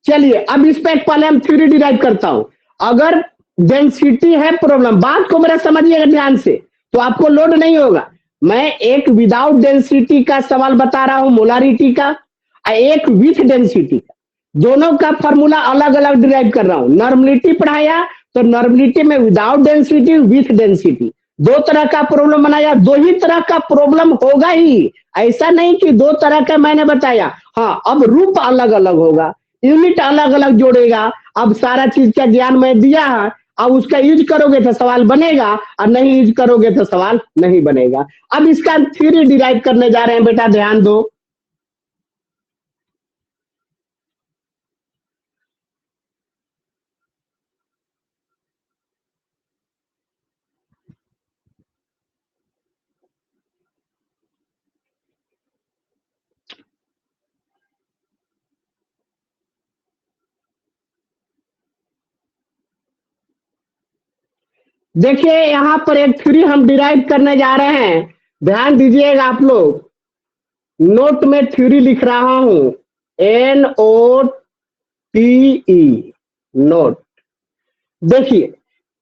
चलिए अब इस पे पहले हम थ्योरी डिराइव करता हूं। अगर डेंसिटी है प्रॉब्लम, बात को मेरा समझिएगा ध्यान से, तो आपको लोड नहीं होगा। मैं एक विदाउट डेंसिटी का सवाल बता रहा हूं, मोलारिटी का, और एक विथ डेंसिटी का। दोनों का फॉर्मूला अलग अलग डिराइव कर रहा हूं। नॉर्मलिटी पढ़ाया तो नॉर्मलिटी में विदाउट डेंसिटी विथ डेंसिटी, 2 तरह का प्रॉब्लम बनाया। 2 ही तरह का प्रॉब्लम होगा ही, ऐसा नहीं कि 2 तरह का मैंने बताया। हाँ अब रूप अलग अलग होगा, यूनिट अलग अलग जोड़ेगा। अब सारा चीज का ज्ञान मैं दिया है, अब उसका यूज करोगे तो सवाल बनेगा और नहीं यूज करोगे तो सवाल नहीं बनेगा। अब इसका थ्योरी डिराइव करने जा रहे हैं बेटा, ध्यान दो। देखिए यहां पर एक थ्योरी हम डिराइव करने जा रहे हैं, ध्यान दीजिएगा आप लोग। नोट में थ्योरी लिख रहा हूं, NOTE, नोट। देखिए,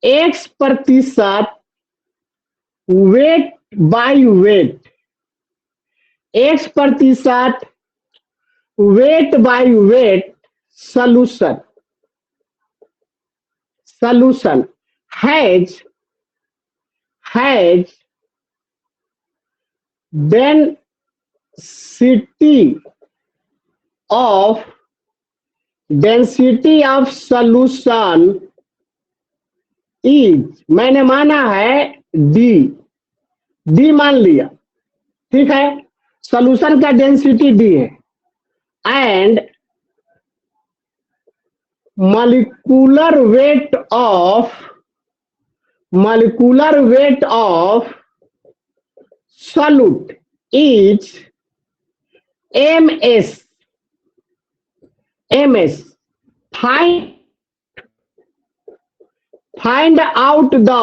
x प्रतिशत वेट बाय वेट, x प्रतिशत weight by weight solution has density of solution is, मैंने माना है डी मान लिया, ठीक है, सॉल्यूशन का डेंसिटी डी है, and molecular weight of solute is ms. Find out the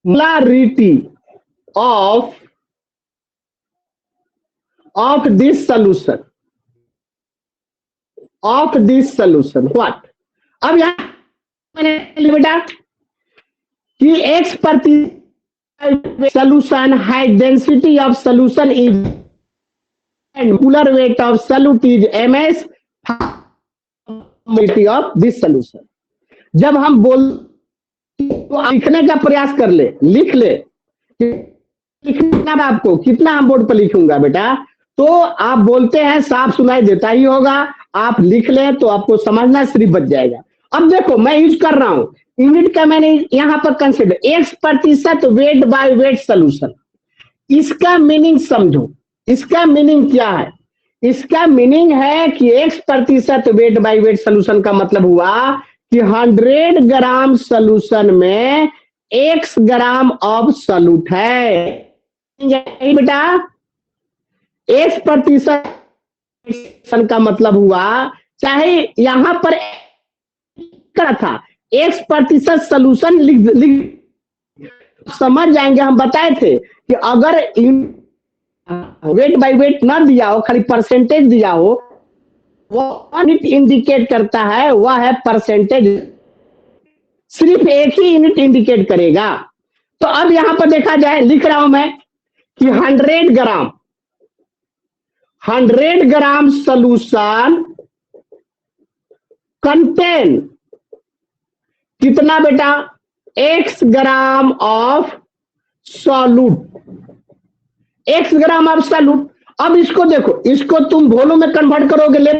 molarity of this solution. What? अब यहाँ मैंने बेटा कि x प्रति solution high density of solution is and molar weight of solute is ms of this solution. जब हम बोल तो लिखने का प्रयास कर ले, लिख ले, लिखना आपको कितना हम बोर्ड पर लिखूंगा बेटा, तो आप बोलते हैं साफ सुनाई देता ही होगा, आप लिख लें तो आपको समझना सिर्फ बच जाएगा। अब देखो मैं यूज कर रहा हूं यूनिट का, मैंने यहां पर कंसिडर x प्रतिशत वेट बाय वेट सोल्यूशन। इसका मीनिंग समझो, इसका मीनिंग क्या है? इसका मीनिंग है कि x प्रतिशत वेट बाय वेट सोल्यूशन का मतलब हुआ कि 100 ग्राम सोल्यूशन में x ग्राम ऑफ सोल्यूट है बेटा। x प्रतिशत का मतलब हुआ, चाहे यहां पर क्या था, x प्रतिशत सोल्यूशन लिख समझ जाएंगे। हम बताए थे कि अगर वेट बाय वेट ना दिया हो, खाली परसेंटेज दिया हो, वो यूनिट इंडिकेट करता है, वह है परसेंटेज, सिर्फ एक ही यूनिट इंडिकेट करेगा। तो अब यहां पर देखा जाए, लिख रहा हूं मैं कि 100 ग्राम सोल्यूशन कंटेन कितना बेटा, x gram of solute, x gram of solute. अब इसको देखो, इसको तुम वॉल्यूम में कन्वर्ट करोगे, ले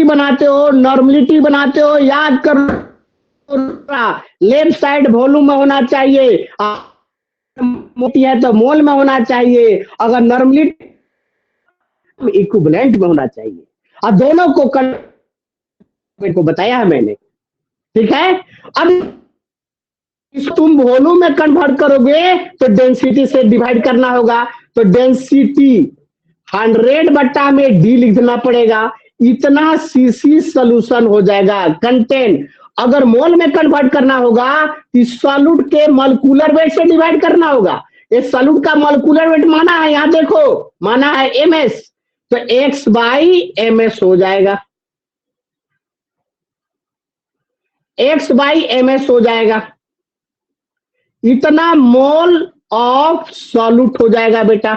बनाते हो, नॉर्मलिटी बनाते हो, याद करो लेफ्ट साइड वॉल्यूम में होना चाहिए, मोटी है तो मोल में होना चाहिए, अगर नॉर्मलिटी इक्विवेलेंट में होना चाहिए, और दोनों को बताया है मैंने, ठीक है। अब इसको तुम वॉल्यूम में कन्वर्ट करोगे तो डेंसिटी से डिवाइड करना होगा, तो डेंसिटी 100 बट्टा में डी लिखना पड़ेगा, इतना सीसी सोल्यूशन हो जाएगा कंटेन। अगर मोल में कन्वर्ट करना होगा तो सॉल्यूट के मॉलिक्यूलर वेट से डिवाइड करना होगा। ये सॉल्यूट का मॉलिक्यूलर वेट माना है, यहां देखो माना है ms, तो x बाई ms हो जाएगा, x बाई ms हो जाएगा, इतना मोल ऑफ सॉल्यूट हो जाएगा बेटा।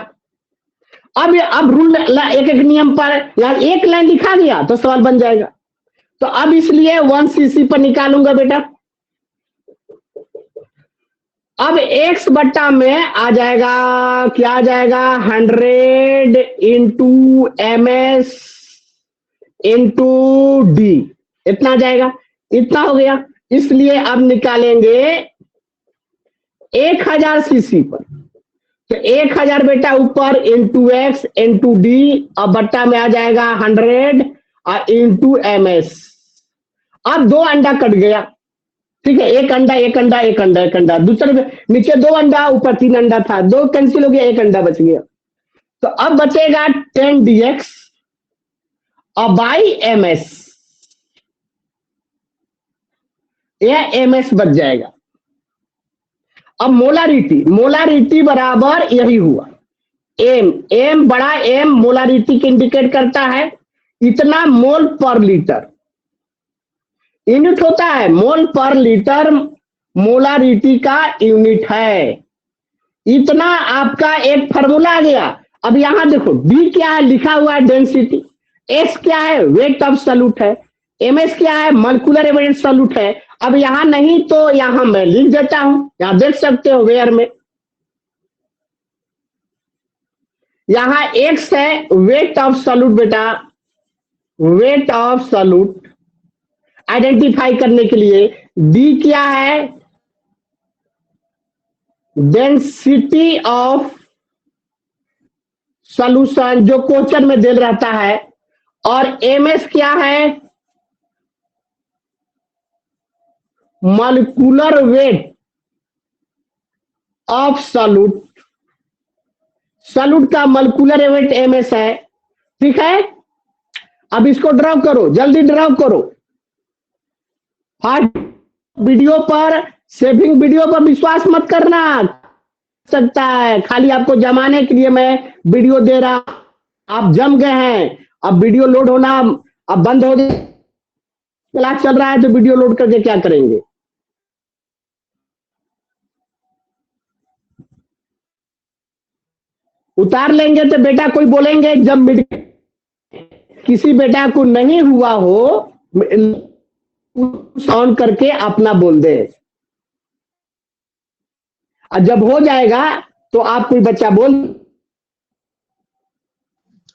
अब रूल एक एक नियम पर यार एक लाइन लिखा दिया तो सवाल बन जाएगा, तो अब इसलिए 1 cc पर निकालूंगा बेटा। अब x बट्टा में आ जाएगा, क्या आ जाएगा, 100 इंटू ms इंटू डी, इतना आ जाएगा, इतना हो गया। इसलिए अब निकालेंगे 1000 सीसी पर, तो 1000 बेटा ऊपर इंटू एक्स इंटू डी, अब बट्टा में आ जाएगा 100 और इंटू ms। अब 2 अंडा कट गया, ठीक है, एक अंडा एक अंडा एक अंडा एक अंडा, दूसरे नीचे 2 अंडा ऊपर 3 अंडा था, 2 कैंसिल हो गया, एक अंडा बच गया। तो अब बचेगा 10 dx और बाई ms, यह ms बच जाएगा। अब मोलारिटी बराबर यही हुआ, एम, एम बड़ा एम मोलारिटी को इंडिकेट करता है, इतना मोल पर लीटर। यूनिट होता है मोल पर लीटर, मोलारिटी का यूनिट है। इतना आपका एक फार्मूला आ गया। अब यहां देखो डी क्या है, लिखा हुआ है डेंसिटी, एस क्या है, वेट ऑफ सॉल्यूट है, एमएस क्या है, मॉलिक्यूलर एवरेज सॉल्यूट है। अब यहां नहीं तो यहां मैं लिख देता हूं, यहां देख सकते हो वेयर में, यहां एक्स है वेट ऑफ सॉल्यूट बेटा, वेट ऑफ सॉल्यूट आइडेंटिफाई करने के लिए। डी क्या है, डेंसिटी ऑफ सॉल्यूशन जो क्वेश्चन में दे रहता है, और एमएस क्या है, molecular weight of solute, solute का मॉलिक्यूलर वेट एमएस है। ठीक है, अब इसको ड्रॉ करो, जल्दी ड्रॉ करो। फास्ट वीडियो पर, सेविंग वीडियो पर विश्वास मत करना सकता है, खाली आपको जमाने के लिए मैं वीडियो दे रहा, आप जम गए हैं। अब वीडियो लोड होना अब बंद हो गया, क्लास चल रहा है तो वीडियो लोड करके क्या करेंगे। उतार लेंगे तो बेटा कोई बोलेंगे, जब किसी बेटा को नहीं हुआ हो ऑन करके अपना बोल दे, और जब हो जाएगा तो आप कोई बच्चा बोल।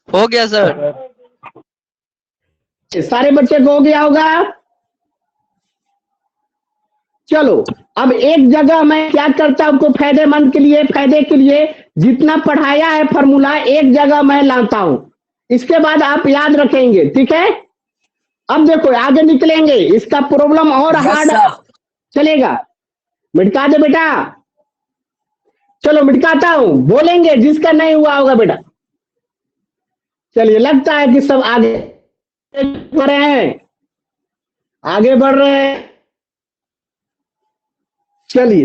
हो गया सर। सारे बच्चे को हो गया होगा। चलो अब एक जगह मैं क्या करता हूं, आपको फायदेमंद के लिए, फायदे के लिए जितना पढ़ाया है फॉर्मूला एक जगह मैं लाता हूं, इसके बाद आप याद रखेंगे। ठीक है, अब देखो आगे निकलेंगे, इसका प्रॉब्लम और हार्ड चलेगा। मिटका दे बेटा, चलो मिटकाता हूं, बोलेंगे जिसका नहीं हुआ होगा बेटा। चलिए लगता है कि सब आगे बढ़ रहे हैं, आगे बढ़ रहे हैं। चलिए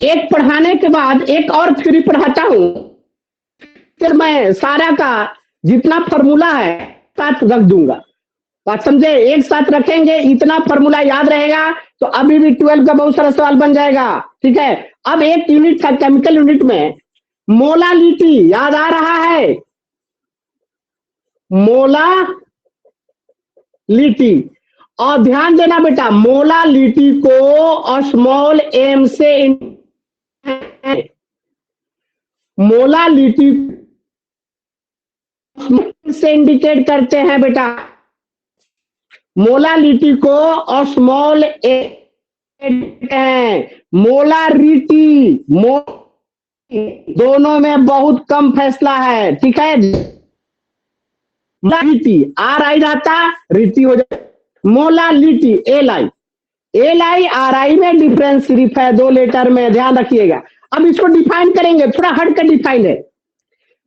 एक पढ़ाने के बाद एक और थ्योरी पढ़ाता हूं, फिर मैं सारा का जितना फॉर्मूला है साथ रख दूंगा। बात समझे, एक साथ रखेंगे, इतना फॉर्मूला याद रहेगा तो अभी भी 12 का बहुत सारा सवाल बन जाएगा। ठीक है, अब एक यूनिट था केमिकल यूनिट में, मोलालिटी याद आ रहा है, मोलालिटी। और ध्यान देना बेटा, मोलालिटी को स्मॉल एम से, मोलालिटी से इंडिकेट करते हैं बेटा, मोलालिटी को स्मॉल ए, मोलारिटी दोनों में बहुत कम फैसला है। ठीक है, रीति आर आई रहता, रीति हो जाए molality, L I, L I R आई में डिफरेंस सिर्फ है 2 लेटर में, ध्यान रखिएगा। अब इसको डिफाइन करेंगे, थोड़ा हट कर डिफाइन है,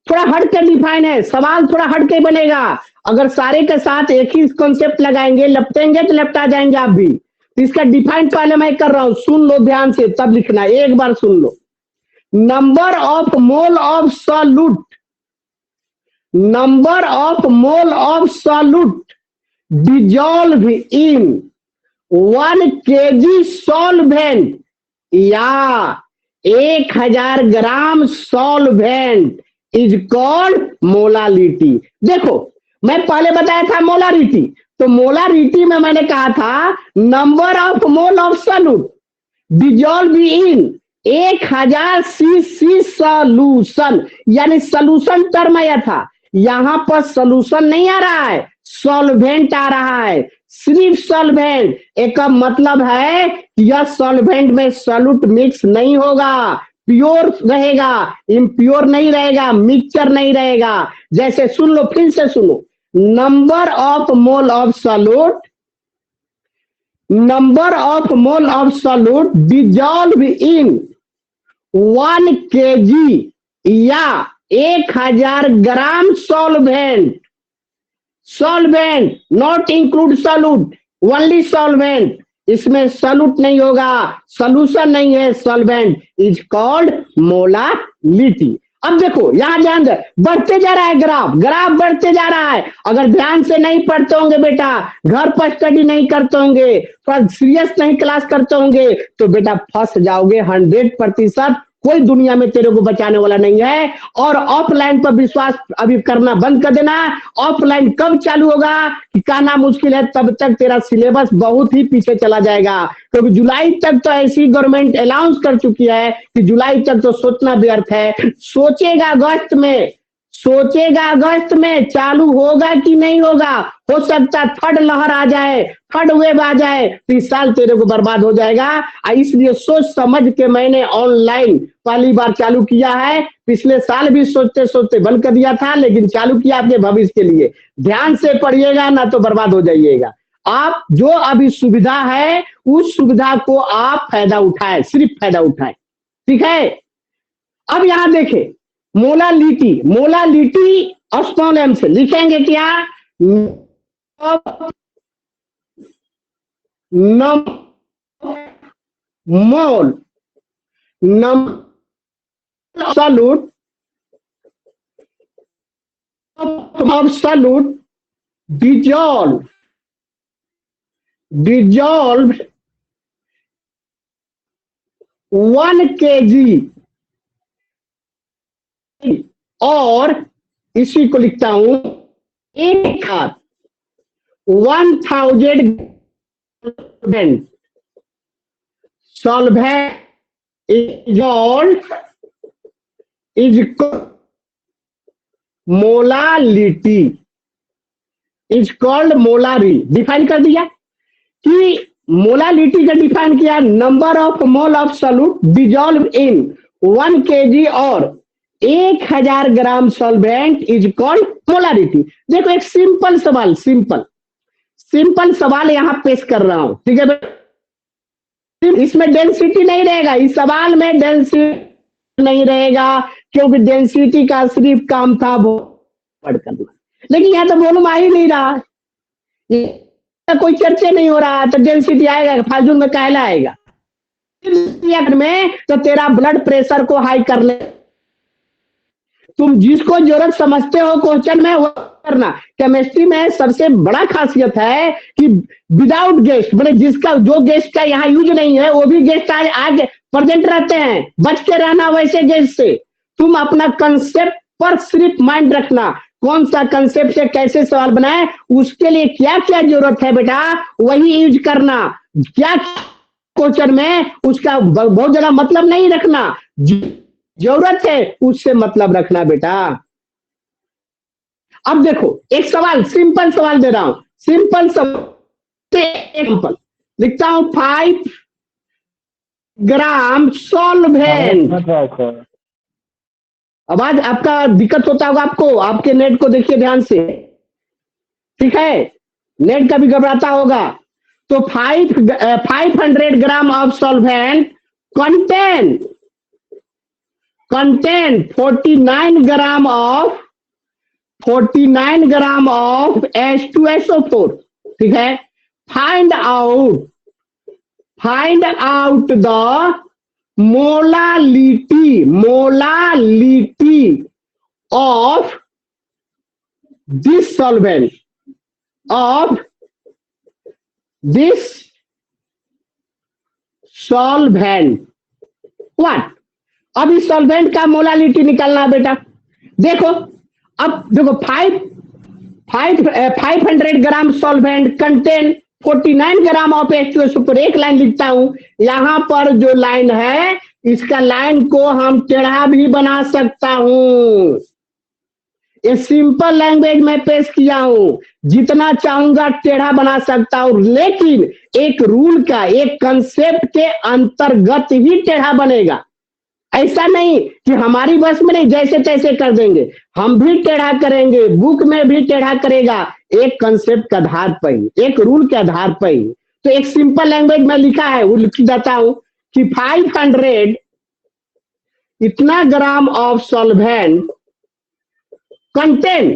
थोड़ा हट कर डिफाइन है, सवाल थोड़ा हट के बनेगा। अगर सारे के साथ एक ही कॉन्सेप्ट लगाएंगे, लपटेंगे तो लपटा जाएंगे आप भी। तो इसका डिफाइन पहले मैं कर रहा हूं, सुन लो ध्यान से, तब लिखना, एक बार सुन लो। Number of mole of solute, number of mole of solute dissolve in 1 kg solvent या 1000 gram solvent is called molality. देखो मैं पहले बताया था मोलारिटी, तो मोलारिटी में मैंने कहा था number of mole of solute dissolve in 1000 CC solution, यानी सॉल्यूशन टर्म आया था, यहां पर सॉल्यूशन नहीं आ रहा है, सॉल्वेंट आ रहा है, सिर्फ सॉल्वेंट। एक मतलब है कि यह सॉल्वेंट में सॉल्यूट मिक्स नहीं होगा, प्योर रहेगा, इम्प्योर नहीं रहेगा, मिक्सचर नहीं रहेगा। जैसे सुन लो, फिर से सुनो, number of mole of solute, number of mole of solute dissolve in 1 kg या 1000 gram solvent, solvent, not include solute, only solvent. इसमें सॉल्यूट नहीं होगा, सॉल्यूशन नहीं है, सॉल्वेंट इज कॉल्ड मोलालिटी। अब देखो यहां ध्यान दे, बढ़ते जा रहा है ग्राफ, ग्राफ बढ़ते जा रहा है। अगर ध्यान से नहीं पढ़ते होंगे बेटा, घर पर स्टडी नहीं करते होंगे, थोड़ा सीरियस नहीं क्लास करते होंगे, तो बेटा फंस जाओगे 100%। कोई दुनिया में तेरे को बचाने वाला नहीं है। और ऑफलाइन पर विश्वास अभी करना बंद कर देना। ऑफलाइन कब चालू होगा कि कहना मुश्किल है, तब तक तेरा सिलेबस बहुत ही पीछे चला जाएगा, क्योंकि जुलाई तक तो ऐसी गवर्नमेंट अनाउंस कर चुकी है कि जुलाई तक तो सोचना व्यर्थ है। सोचेगा अगस्त में, सोचेगा अगस्त में चालू होगा कि नहीं होगा। हो सकता थर्ड लहर आ जाए, थर्ड वेव आ जाए, तो इस साल तेरे को बर्बाद हो जाएगा। इसलिए सोच समझ के मैंने ऑनलाइन पहली बार चालू किया है। पिछले साल भी सोचते सोचते बंद कर दिया था, लेकिन चालू किया आपके भविष्य के लिए। ध्यान से पढ़िएगा ना तो बर्बाद हो जाइएगा। आप जो अभी सुविधा है उस सुविधा को आप फायदा उठाएं, सिर्फ फायदा उठाएं, ठीक है। अब यहां देखें मोलालिटी, मोलालिटी स्मॉल एम से लिखेंगे क्या, नम मोल नम solute of solute dissolved 1 kg, और इसी को लिखता हूं 1000 solvent is molality, is called molarity. Define कर दिया कि मोलालिटी का डिफाइन किया, number of mole of solute dissolve in 1 kg और 1000 gram solvent is called molarity. देखो एक सिंपल सवाल, सिंपल सवाल यहां पेश कर रहा हूं, ठीक है। इसमें डेंसिटी नहीं रहेगा, इस सवाल में डेंसिटी नहीं रहेगा, क्योंकि डेंसिटी का सिर्फ काम था वर्ड करना। लेकिन यहां तो वॉल्यूम आ ही नहीं रहा, कोई चर्चा नहीं हो रहा, तो डेंसिटी आएगा फालतू में कहला आएगा में। तो तेरा ब्लड प्रेशर को हाई करने, तुम जिसको जरूरत समझते हो क्वेश्चन में वो करना। केमिस्ट्री में सबसे बड़ा खासियत है कि विदाउट गेस्ट, मतलब जिसका जो गेस्ट का यहाँ यूज नहीं है वो भी गेस्ट आज प्रेजेंट रहते हैं, बच के रहना वैसे गेस्ट से। तुम अपना कंसेप्ट पर सिर्फ माइंड रखना, कौन सा कंसेप्ट से कैसे सवाल बनाए, उसके लिए क्या क्या जरूरत है बेटा वही यूज करना। क्या क्वेश्चन में उसका बहुत ज्यादा मतलब नहीं रखना, जरूरत है उससे मतलब रखना बेटा। अब देखो एक सवाल, सिंपल सवाल दे रहा हूं, सिंपल सवाल लिखता हूं, 5 ग्राम सॉल्वेंट। आवाज आपका दिक्कत होता होगा आपको, आपके नेट को देखिए ध्यान से, ठीक है, नेट का भी घबराता होगा। तो 500 gram of solvent contain 49 gram of H2SO4, ठीक है। Find out the molality of this solvent, what? अब इस सॉल्वेंट का मोलालिटी निकालना बेटा। देखो अब देखो 500 gram solvent contain 49 gram of H2SO पर एक लाइन लिखता हूं। यहां पर जो लाइन है इसका लाइन को हम टेढ़ा भी बना सकता हूं, ये सिंपल लैंग्वेज में पेश किया हूं, जितना चाहूंगा टेढ़ा बना सकता हूं, लेकिन एक रूल का, एक कंसेप्ट के अंतर्गत ही टेढ़ा बनेगा। ऐसा नहीं कि हमारी बस में नहीं, जैसे तैसे कर देंगे, हम भी टेढ़ा करेंगे, बुक में भी टेढ़ा करेगा, एक कंसेप्ट के आधार पर ही, एक रूल के आधार पर ही। तो एक सिंपल लैंग्वेज में लिखा है वो लिख देता हूं कि 500 इतना gram of solvent contain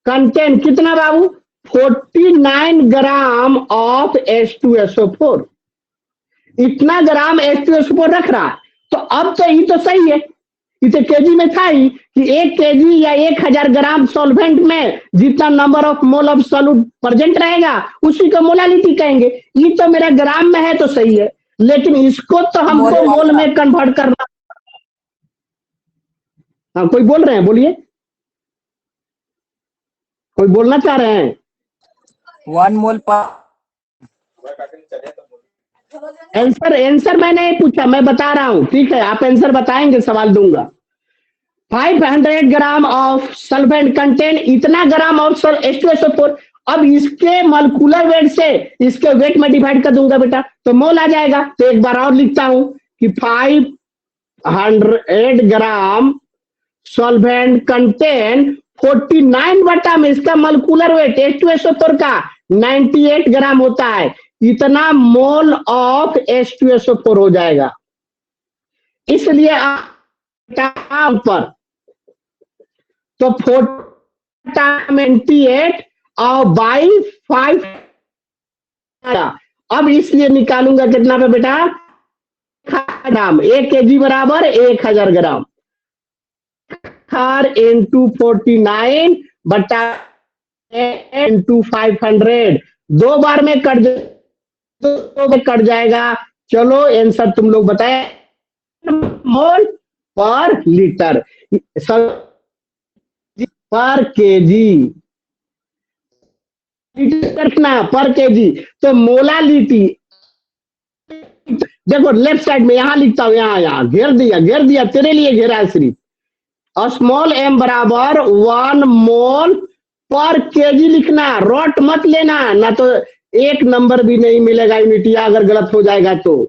contain कितना बाबू 49 ग्राम ऑफ H2SO4, इतना ग्राम H2SO4 रख रहा। तो अब तो ये तो सही है, इसे केजी में था ही कि 1 केजी या 1000 ग्राम सॉल्वेंट में जितना number of mole of solute present रहेगा उसी को मोलालिटी कहेंगे। ये तो मेरा ग्राम में है तो सही है, लेकिन इसको तो हमको मोल में कन्वर्ट करना। हाँ कोई बोल रहे हैं, बोलिए, कोई बोलना चाह रहे हैं? 1 मोल पर आंसर मैंने नहीं पूछा, मैं बता रहा हूं, ठीक है? आप आंसर बताएंगे, सवाल दूंगा। 500 ग्राम ऑफ सल्फेंट कंटेन इतना ग्राम ऑफ H2SO4। अब इसके मॉलिक्यूलर वेट से इसके वेट में डिवाइड कर दूंगा बेटा, तो मोल आ जाएगा। तो एक बार और लिखता हूं कि 500 ग्राम सॉल्वेंट कंटेन 49 बटा में इसका मॉलिक्यूलर वेट H2SO4 का 98 ग्राम होता है, इतना मोल ऑफ H2SO4 हो जाएगा। इसलिए पर तो 48 और बाई 5। अब इसलिए निकालूंगा कितना पे बेटा, ग्राम। 1 केजी बराबर 1000 ग्राम इंटू 49 बटा इंटू 500, 2 बार में कट जाएगा। चलो आंसर तुम लोग बताए, मोल पर लीटर पर केजी, रखना पर केजी। तो मोलालिटी देखो लेफ्ट साइड में, यहां लिखता हूं, यहां घेर दिया तेरे लिए घेरा है सिर्फ। स्मॉल m बराबर 1 मोल पर केजी लिखना, रॉट मत लेना, ना तो एक नंबर भी नहीं मिलेगा यूनिटी, अगर गलत हो जाएगा तो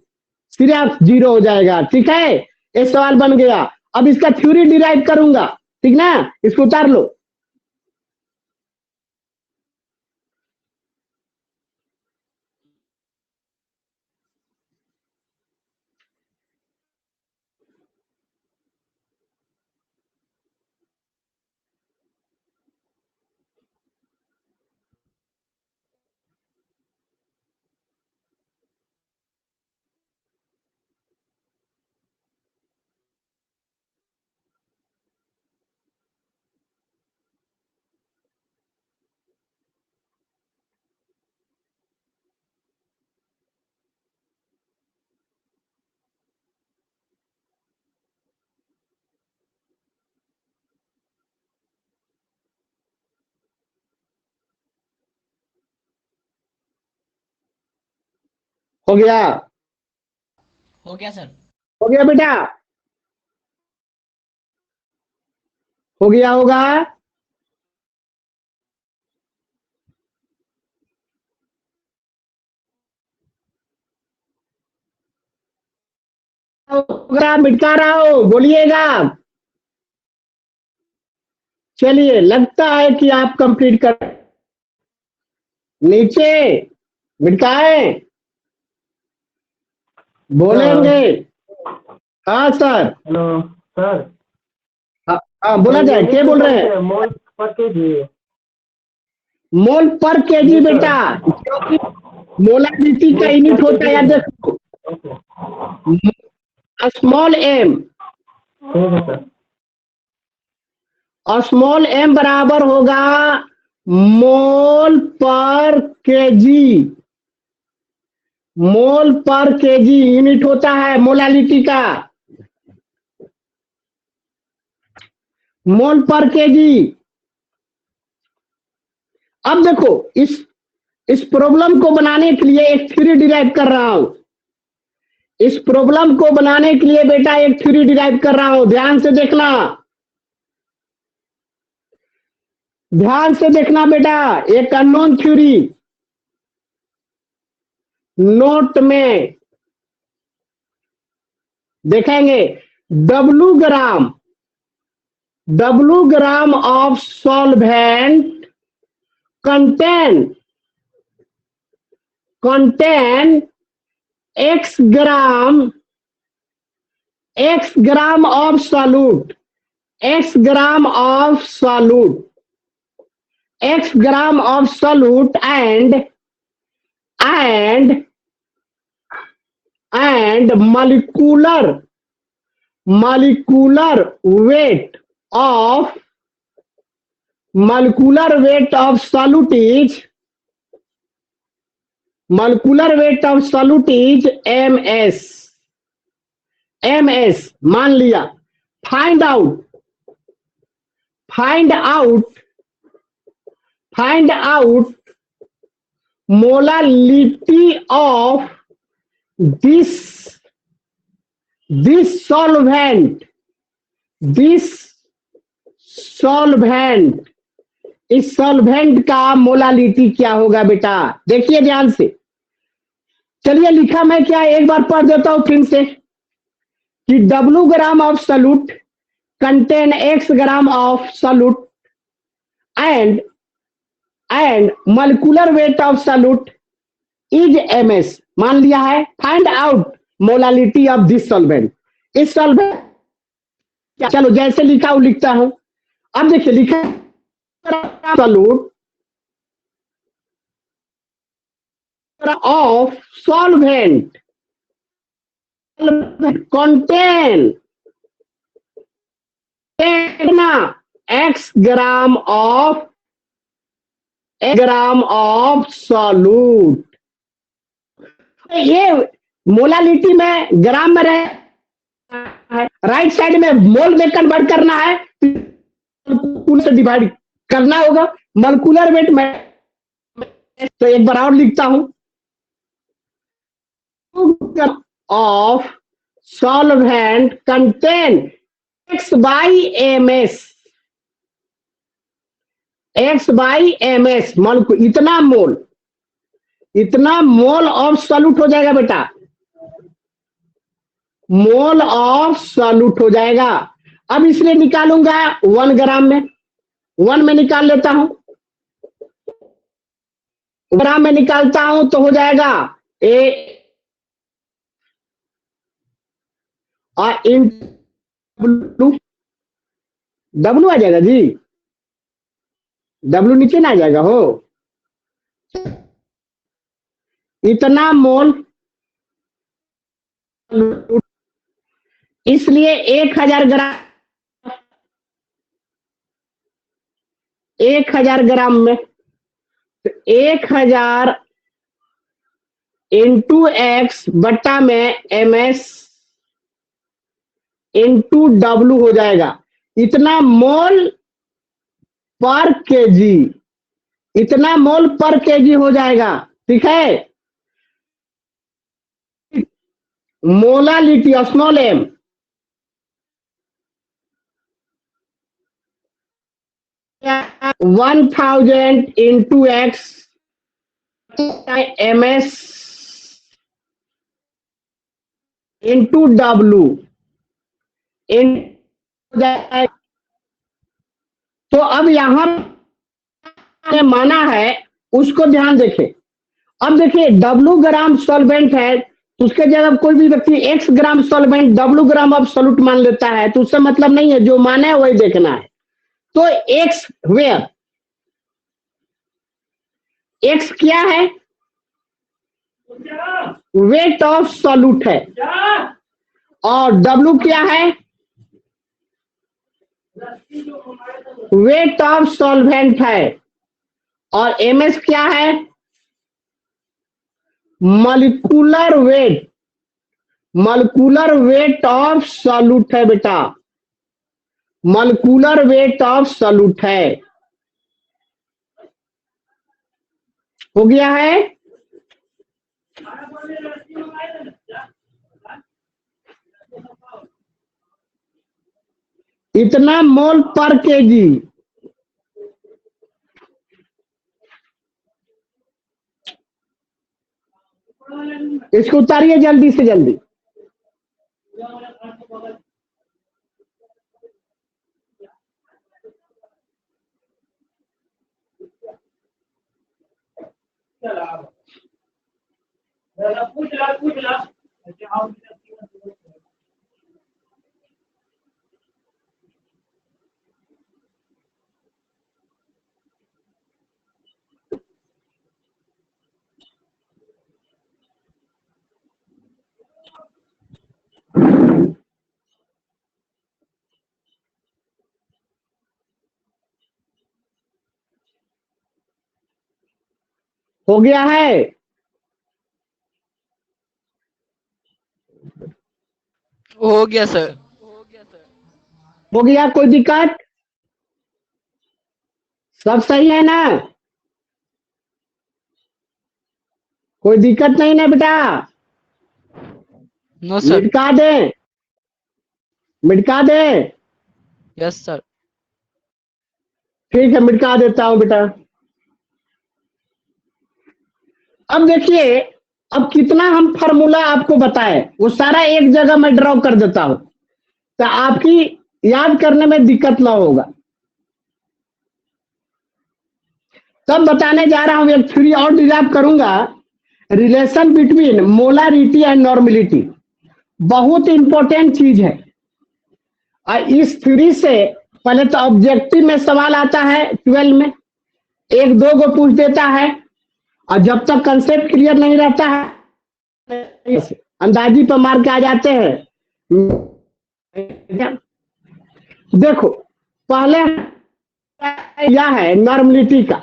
सिर्फ 0 हो जाएगा। ठीक है, ये सवाल बन गया। अब इसका थ्योरी डिराइव करूंगा, ठीक ना? इसको उतार लो। हो गया? हो गया सर। हो गया बेटा? हो गया होगा? मिटा रहा हो, बोलिएगा। चलिए, लगता है कि आप कंप्लीट कर, नीचे मिटाए बोलेंगे। हाँ सर। Hello sir. हाँ बोला जाए, क्या बोल रहे हैं? मोल पर केजी। मोल पर केजी बेटा, क्योंकि मोलालिटी का यूनिट होता है, देखो स्मॉल m, ठीक है सर। और स्मॉल m बराबर होगा मोल पर केजी। मोल पर केजी यूनिट होता है मोलालिटी का, मोल पर केजी। अब देखो इस प्रॉब्लम को बनाने के लिए एक थ्योरी डिराइव कर रहा हूं। इस प्रॉब्लम को बनाने के लिए बेटा एक थ्योरी डिराइव कर रहा हूं, ध्यान से देखना, ध्यान से देखना बेटा। एक अननोन थ्योरी नोट में देखेंगे। W gram of solvent contain x gram of solute, x gram of solute. x gram of solute and molecular weight of solute is ms मान लिया। Find out molality of this solvent इस solvent का molality क्या होगा बेटा? देखिए ध्यान से। चलिए लिखा मैं क्या, एक बार पढ़ देता हूं फिर से कि W gram of solute contain X gram of solute and molecular weight of solute is ms मान लिया है। Find out molality of this solvent. इस सॉल्वेंट, चलो जैसे लिखा हूं लिखता हूं। अब देखिए लिखा solute of solvent contain x gram of solute। ये मोलालिटी में ग्राम में रहे, राइट साइड में मोल में कन्वर्ट करना है, से डिवाइड करना होगा मॉलिक्यूलर वेट में। तो एक बार और लिखता हूं, of solvent contain x by ms इतना मोल ऑफ सॉल्यूट हो जाएगा बेटा, मोल ऑफ सॉल्यूट हो जाएगा। अब इसलिए निकालूंगा 1 ग्राम में, 1 में निकाल लेता हूं, ग्राम में निकालता हूं तो हो जाएगा और इन डब्लू आ जाएगा जी, डब्लू नीचे ना आ जाएगा हो। इतना मोल, इसलिए 1000 ग्राम में 1000 इंटू एक्स बट्टा में ms इंटू डब्लू हो जाएगा। इतना मोल पर केजी, इतना मोल पर केजी हो जाएगा। ठीक है, molality small m 1000 into x ms into W तो अब यहां माना है उसको ध्यान देखें। अब देखिए W ग्राम सॉल्वेंट है, उसके जगह कोई भी व्यक्ति X gram solvent W gram of solute मान लेता है तो उससे मतलब नहीं है, जो माना है वही देखना है। तो X वेयर, X क्या है? वेट ऑफ सॉल्यूट है, और W क्या है? वेट ऑफ सॉल्वेंट है, और ms क्या है? मॉलिक्यूलर वेट ऑफ सॉल्यूट है बेटा, मॉलिक्यूलर वेट ऑफ सॉल्यूट है। हो गया है? इतना मोल पर केजी, इसको उतारिए जल्दी से जल्दी। हो गया है? हो गया सर। हो गया? कोई दिक्कत? सब सही है ना? कोई दिक्कत नहीं ना बेटा? No sir. मिटका दे, मिटका दे। Yes sir. ठीक है, मिटका देता हूं बेटा। अब देखिए, अब कितना हम फार्मूला आपको बताए, वो सारा एक जगह मैं ड्रॉ कर देता हूं, तो आपकी याद करने में दिक्कत ना होगा। तब बताने जा रहा हूं, एक थ्योरी और डिराइव करूंगा, relation between molarity and normality. बहुत इंपॉर्टेंट चीज है। और इस थ्योरी से पहले तो ऑब्जेक्टिव में सवाल आता है 12 में, एक दो को पूछ देता है, और जब तक कंसेप्ट क्लियर नहीं रहता है अंदाजी पर मार के आ जाते हैं। देखो, पहले यह है नॉर्मलिटी का,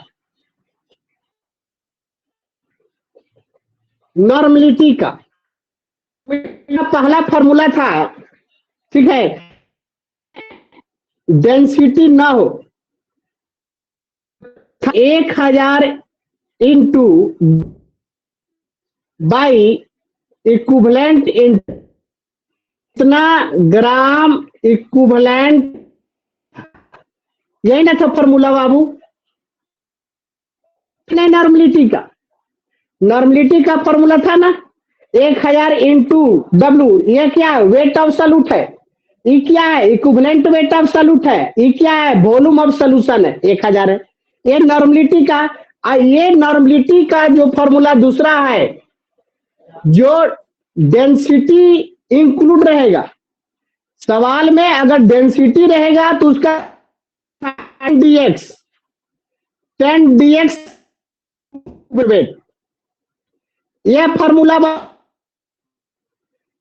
नॉर्मलिटी का पहला फॉर्मूला था, ठीक है, डेंसिटी ना हो 1000 इंटू बाई इक्विवेलेंट इतना ग्राम इक्विवेलेंट, यही ना था फॉर्मूला बाबू? नहीं, नॉर्मलिटी का, नॉर्मलिटी का फॉर्मूला था ना 1000 इंटू डब्ल्यू। ये क्या है? वेट ऑफ सॉल्यूट है। ये क्या है? इक्विवेलेंट वेट ऑफ सॉल्यूट है। ये क्या है? वॉल्यूम ऑफ सॉल्यूशन है, 1000 है। ये नॉर्मलिटी का। ये नॉर्मलिटी का जो फॉर्मूला दूसरा है, जो डेंसिटी इंक्लूड रहेगा सवाल में, अगर डेंसिटी रहेगा तो उसका 10 dx वेट, यह फॉर्मूला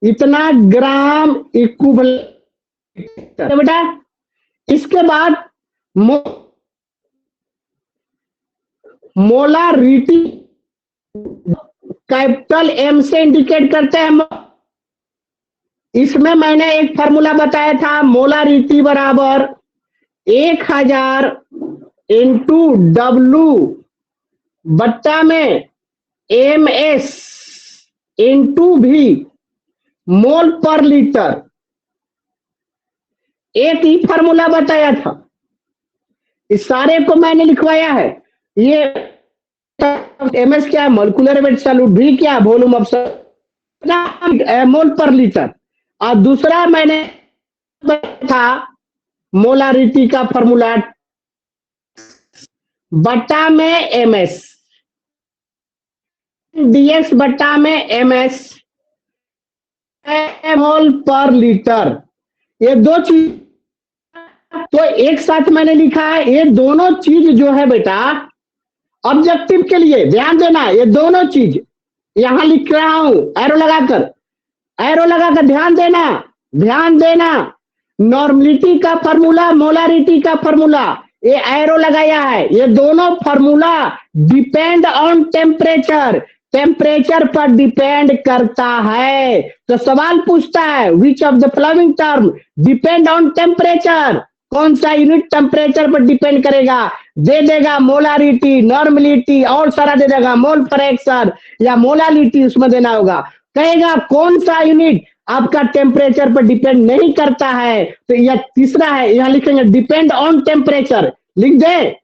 इतना ग्राम इक्विवेलेंट बेटा। इसके बाद मोलारिटी कैपिटल एम से इंडिकेट करते हैं। इसमें मैंने एक फॉर्मूला बताया था, मोलारिटी बराबर 1000 इंटू डब्ल्यू बट्टा में एम एस इंटू भी मोल पर लीटर। एक ही फॉर्मूला बताया था, इस सारे को मैंने लिखवाया है। ये एमएस क्या है? Molecular weight solute. भी क्या है? वॉल्यूम ऑफ मोल पर लीटर। और दूसरा मैंने था मोलारिटी का फॉर्मूला बट्टा में एमएस, डीएक्स बट्टा में एमएस मोल पर लीटर। ये दो चीज तो एक साथ मैंने लिखा है। ये दोनों चीज जो है बेटा, ऑब्जेक्टिव के लिए ध्यान देना, ये दोनों चीज यहां लिख रहा हूं एरो लगाकर, एरो लगाकर ध्यान देना, ध्यान देना। नॉर्मलिटी का फॉर्मूला, मोलारिटी का फॉर्मूला, ये एरो लगाया है। ये दोनों formula depend on temperature, temperature पर डिपेंड करता है। तो सवाल पूछता है which of the following term depend on temperature, कौन सा यूनिट टेम्परेचर पर डिपेंड करेगा? दे देगा मोलारिटी, नॉर्मलिटी और सारा दे देगा, मोल फ्रैक्शन या मोलालिटी उसमें देना होगा। कहेगा कौन सा यूनिट आपका टेम्परेचर पर डिपेंड नहीं करता है, तो यह तीसरा है, यहां लिखेंगे डिपेंड ऑन टेम्परेचर। लिख दे,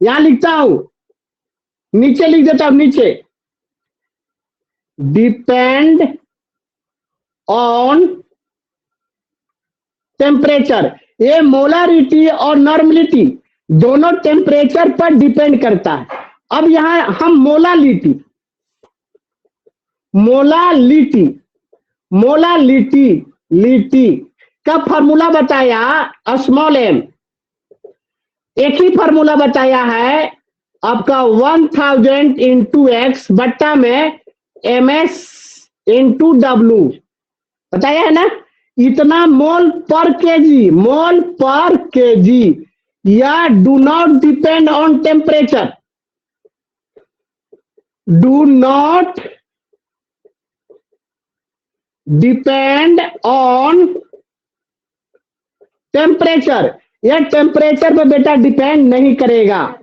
यहां लिखता हूं, नीचे लिख देता हूं, नीचे डिपेंड ऑन टेम्परेचर। ये मोलारिटी और नॉर्मलिटी दोनों टेम्परेचर पर डिपेंड करता है। अब यहां हम मोलालिटी, मोलालिटी, मोलालिटी लिटी का फॉर्मूला बताया स्मॉल एम। एक ही फॉर्मूला बताया है आपका 1000 इंटू एक्स बट्टा में एम एस इंटू डब्ल्यू बताया है ना। इतना मोल पर केजी, मोल पर केजी, या do not depend on temperature. Do not depend on temperature. यह टेम्परेचर पे बेटा डिपेंड नहीं करेगा,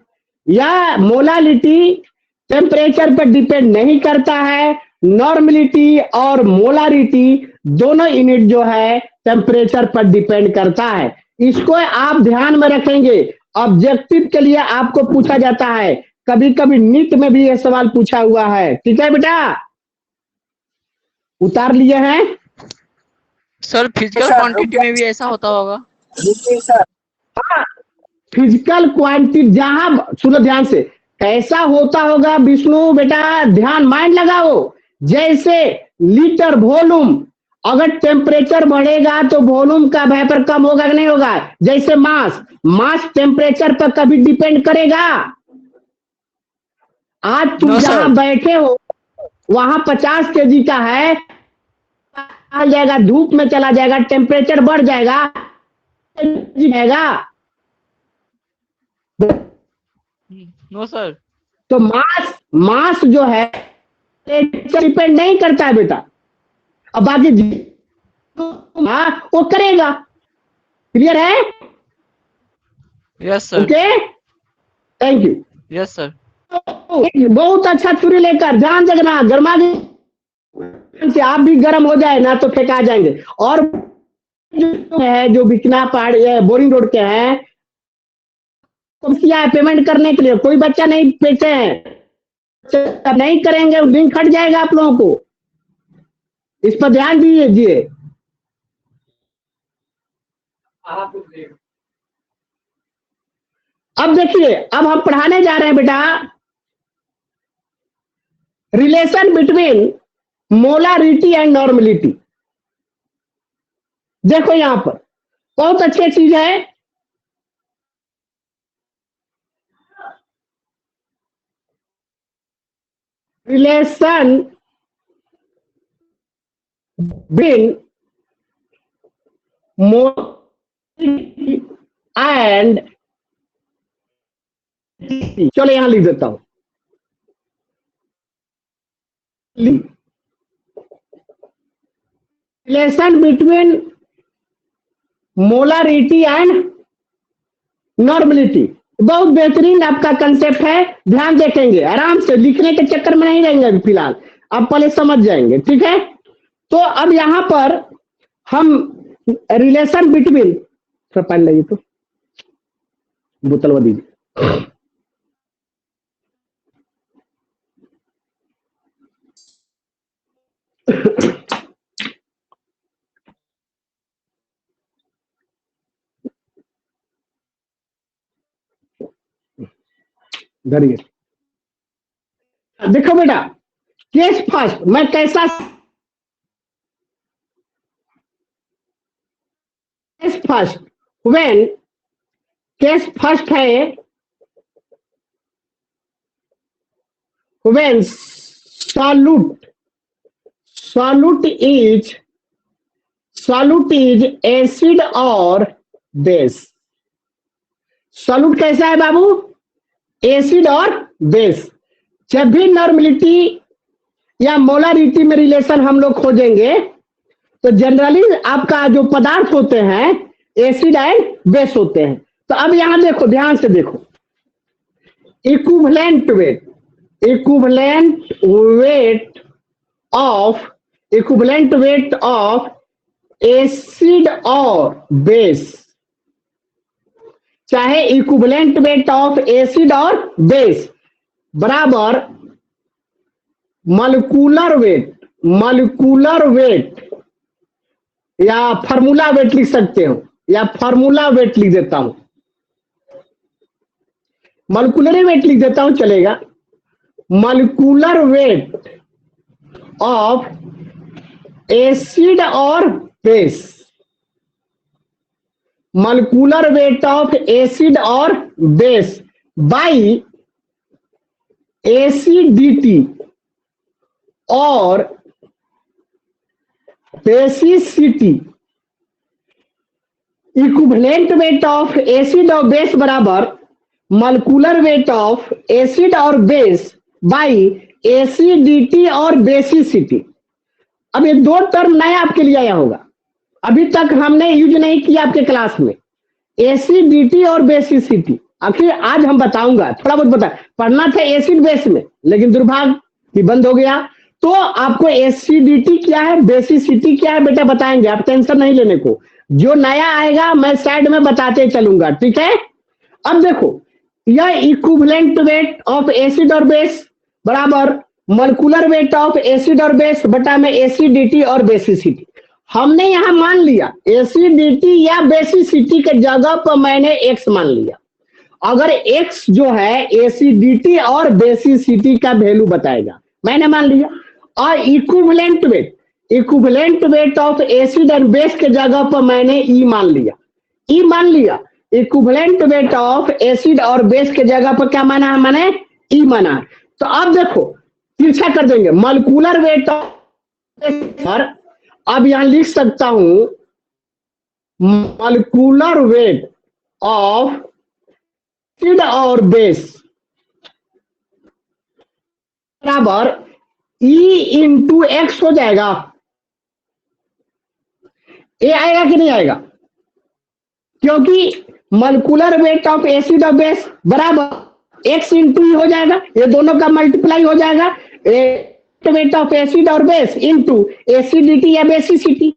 या मोलालिटी टेम्परेचर पर डिपेंड नहीं करता है। नॉर्मलिटी और मोलारिटी दोनों यूनिट जो है टेम्परेचर पर डिपेंड करता है। इसको आप ध्यान में रखेंगे। ऑब्जेक्टिव के लिए आपको पूछा जाता है, कभी कभी नीट में भी यह सवाल पूछा हुआ है। ठीक है बेटा, उतार लिए हैं। सर फिजिकल सर, क्वांटिटी में भी ऐसा होता होगा? जी सर। फिजिकल क्वांटिटी जहां, सुनो ध्यान से, कैसा होता होगा विष्णु बेटा, ध्यान माइंड लगाओ। जैसे लीटर वॉल्यूम, अगर टेम्परेचर बढ़ेगा तो वॉल्यूम का वेपर कम होगा कि नहीं होगा। जैसे मास, मास टेम्परेचर पर कभी डिपेंड करेगा। आज तुम No, जहां sir. बैठे हो वहां 50 केजी का है, आ जाएगा, धूप में चला जाएगा, टेम्परेचर बढ़ जाएगा, जाएगा। No sir. तो मास, मास जो है डिपेंड नहीं करता है बेटा। अब बाकी हाँ वो करेगा। क्लियर है? Yes sir. Okay, thank you. Yes sir. बहुत अच्छा छुरी लेकर ध्यान रखना, गर्मा से आप भी गर्म हो जाए ना तो फेंका जाएंगे। और जो है जो बिकना पहाड़ बोरिंग रोड के हैं, किया है पेमेंट करने के लिए, कोई बच्चा नहीं पेटे हैं, नहीं करेंगे लिंक हट जाएगा आप लोगों को। इस पर ध्यान दीजिए। अब देखिए, अब हम पढ़ाने जा रहे हैं बेटा relation between molarity and normality. देखो यहां पर बहुत अच्छी चीज है। रिलेशन बिटवीन मोलारिटी एंड, चलो यहां लिख देता हूं, relation between molarity and normality. बहुत बेहतरीन आपका कंसेप्ट है, ध्यान देखेंगे, आराम से लिखने के चक्कर में नहीं रहेंगे अभी फिलहाल, आप पहले समझ जाएंगे। ठीक है, तो अब यहां पर हम रिलेशन बिटवीन, थोड़ा पानी लाइए तो, बोतल वो दीजिए। धरिए। देखो बेटा, केस फर्स्ट मैं कैसा, case first when, case first है व्हेन solute is acid और बेस। सॉल्यूट कैसा है बाबू, एसिड और बेस। जब भी नॉर्मलिटी या मोलारिटी में रिलेशन हम लोग खोजेंगे तो जनरली आपका जो पदार्थ होते हैं एसिड एंड बेस होते हैं। तो अब यहां देखो, ध्यान से देखो, equivalent weight, equivalent weight of acid और बेस, चाहे इक्विवेलेंट वेट ऑफ एसिड और बेस बराबर मॉलिक्यूलर वेट या फार्मूला वेट लिख सकते हो, या फार्मूला वेट लिख देता हूं, मॉलिक्यूलर वेट लिख देता हूं चलेगा। मॉलिक्यूलर वेट ऑफ एसिड और base, molecular weight of acid और बेस बाई एसिडिटी और basicity. Equivalent weight of acid और बेस बराबर मॉलिक्यूलर वेट ऑफ एसिड और बेस बाई एसिडिटी और बेसिसिटी। अब ये दो टर्म नया आपके लिए आया होगा, अभी तक हमने यूज नहीं किया आपके क्लास में, एसिडिटी और बेसिसिटी। आखिर आज हम बताऊंगा, थोड़ा बहुत बता पढ़ना था एसिड बेस में, लेकिन दुर्भाग्य कि बंद हो गया। तो आपको एसिडिटी क्या है, बेसिसिटी क्या है बेटा बताएंगे, आप टेंशन नहीं लेने को, जो नया आएगा मैं साइड में बताते चलूंगा, ठीक है। अब देखो, यह इक्विवेलेंट वेट ऑफ एसिड और बेस बराबर मॉलिक्यूलर वेट ऑफ एसिड और बेस बटा में एसिडिटी और बेसिसिटी। हमने यहां मान लिया एसिडिटी या बेसिसिटी के जगह पर मैंने एक्स मान लिया। अगर एक्स जो है एसिडिटी और बेसिसिटी का वैल्यू बताएगा, मैंने मान लिया। और इक्विवेलेंट वेट ऑफ एसिड और बेस के जगह पर मैंने ई मान लिया, ई मान लिया। इक्विवेलेंट वेट ऑफ एसिड और बेस के जगह पर क्या माना है, मैंने ई माना है। तो अब देखो तिरछा कर देंगे, मॉलिक्यूलर वेट ऑफ, अब यहां लिख सकता हूं मॉलिक्यूलर वेट ऑफ एसिड और बेस बराबर ई इंटू एक्स हो जाएगा। ये आएगा कि नहीं आएगा, क्योंकि मॉलिक्यूलर वेट ऑफ एसिड और बेस बराबर एक्स इंटू ई हो जाएगा, ये दोनों का मल्टीप्लाई हो जाएगा। वेट ऑफ एसिड और बेस इंटू एसिडिटी या बेसिसिटी,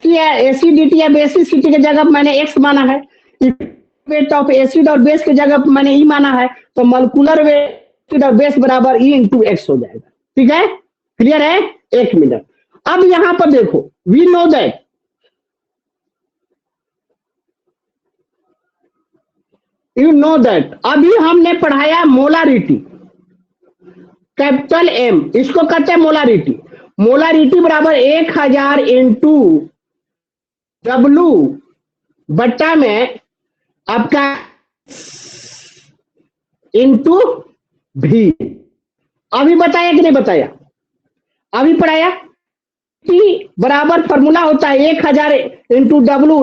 एसिडिटी या बेसिसिटी के जगह मैंने एक्स माना है, वेट ऑफ एसिड और बेस के जगह मैंने ई माना है, तो मॉलिक्यूलर वेट एसिड और बेस बराबर ई इंटू एक्स हो जाएगा। ठीक है, क्लियर है। एक मिनट, अब यहां पर देखो, we know that you know that, अभी हमने पढ़ाया मोलारिटी, कैपिटल एम, इसको कहते हैं मोलारिटी। मोलारिटी बराबर 1000 इंटू डब्लू बट्टा में आपका इंटू भी। अभी बताया कि नहीं बताया, अभी पढ़ाया। टी बराबर फॉर्मूला होता है 1000 इंटू डब्लू,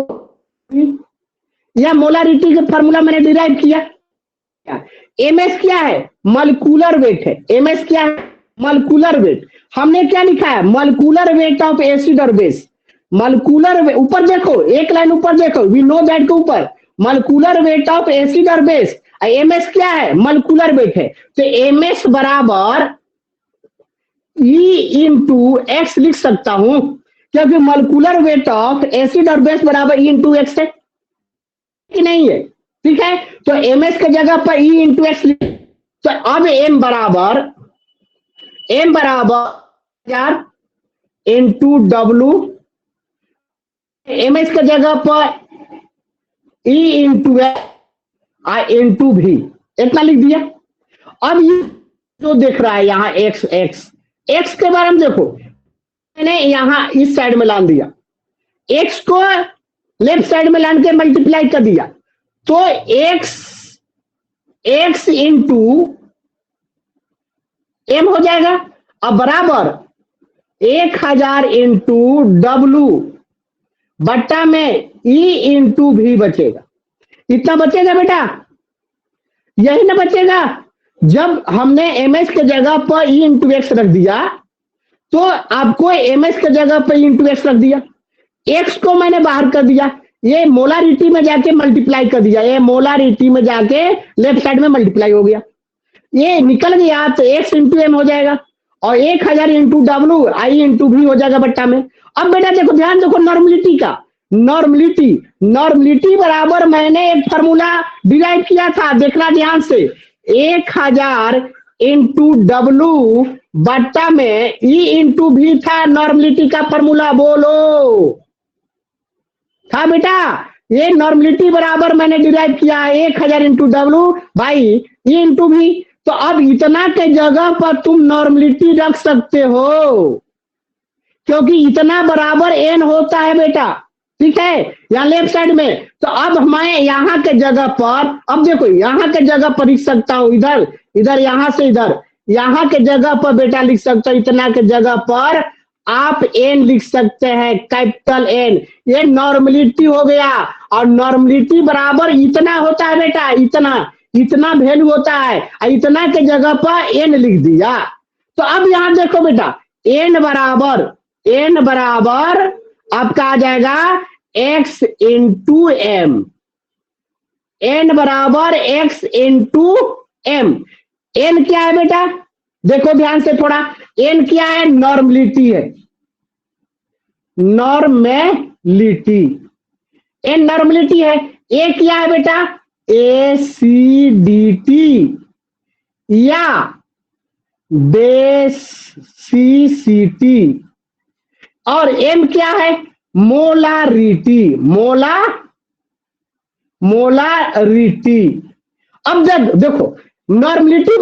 यह मोलारिटी का फॉर्मूला मैंने डिराइव किया। एमएस क्या है, मॉलिक्यूलर वेट है। एमएस क्या है, मॉलिक्यूलर वेट। हमने क्या लिखा है, मॉलिक्यूलर वेट ऑफ एसिड और बेस। मॉलिक्यूलर ऊपर देखो, एक लाइन ऊपर देखो, वी नो दैट के ऊपर मॉलिक्यूलर वेट ऑफ एसिड और बेस। एमएस क्या है, मॉलिक्यूलर वेट है। तो एमएस बराबर ई इंटू एक्स लिख सकता हूं, क्योंकि मॉलिक्यूलर वेट ऑफ एसिड और बेस बराबर ई इंटू एक्स है कि नहीं है। ठीक है, तो एमएस के जगह पर ई इंटू एक्स। तो अब एम बराबर 1000 इंटू डब्लू, एमएस के जगह पर ई इंटू एक्स इंटू भी, इतना लिख दिया। अब ये जो देख रहा है यहां एक्स, एक्स के बारे में देखो, मैंने यहां इस साइड में लान दिया, एक्स को लेफ्ट साइड में लान के मल्टीप्लाई कर दिया, तो एक्स इंटू एम हो जाएगा। अब बराबर 1000 इंटू डब्लू बट्टा में ई इंटू भी बचेगा। इतना बचेगा बेटा, यही ना बचेगा। जब हमने एमएस के जगह पर ई इंटू एक्स रख दिया, तो आपको एमएस के जगह पर ई इंटू एक्स रख दिया, एक्स को मैंने बाहर कर दिया, ये मोलारिटी में जाके मल्टीप्लाई कर दिया, ये मोलारिटी में जाके लेफ्ट साइड में मल्टीप्लाई हो गया, ये निकल गया, तो एक्स इंटू एम हो जाएगा और 1000 इंटू डब्लू आई इंटू भी हो जाएगा बट्टा में। अब बेटा देखो, ध्यान देखो नॉर्मलिटी का, नॉर्मलिटी बराबर मैंने एक फॉर्मूला डिराइव किया था, देखना ध्यान से, 1000 इंटू डब्लू बट्टा में ई इंटू भी था नॉर्मलिटी का फॉर्मूला, बोलो था बेटा। ये नॉर्मलिटी बराबर मैंने डिराइव किया है 1000 into W by E into भी। तो अब इतना के जगह पर तुम नॉर्मलिटी रख सकते हो, क्योंकि इतना बराबर एन होता है बेटा। ठीक है, यहाँ लेफ्ट साइड में। तो अब मैं यहाँ के जगह पर, अब देखो यहाँ के जगह पर लिख सकता हूं, इधर यहां से इधर, यहाँ के जगह पर बेटा लिख सकता हूं, इतना के जगह पर आप एन लिख सकते हैं, कैपिटल एन। ये नॉर्मलिटी हो गया, और नॉर्मलिटी बराबर इतना होता है बेटा, इतना वैल्यू होता है, और इतना के जगह पर एन लिख दिया। तो तो अब यहां देखो बेटा, एन बराबर आपका आ जाएगा एक्स इंटू एम। एन बराबर एक्स इंटू एम। एन क्या है बेटा, देखो ध्यान से थोड़ा, एन क्या है, नॉर्मलिटी है, नॉर्मेलिटी, एन नॉर्मलिटी है। ए क्या है बेटा, एसिडिटी या बेसिसिटी। और एम क्या है, मोलारिटी, मोलारिटी। अब जब देखो, नॉर्मलिटी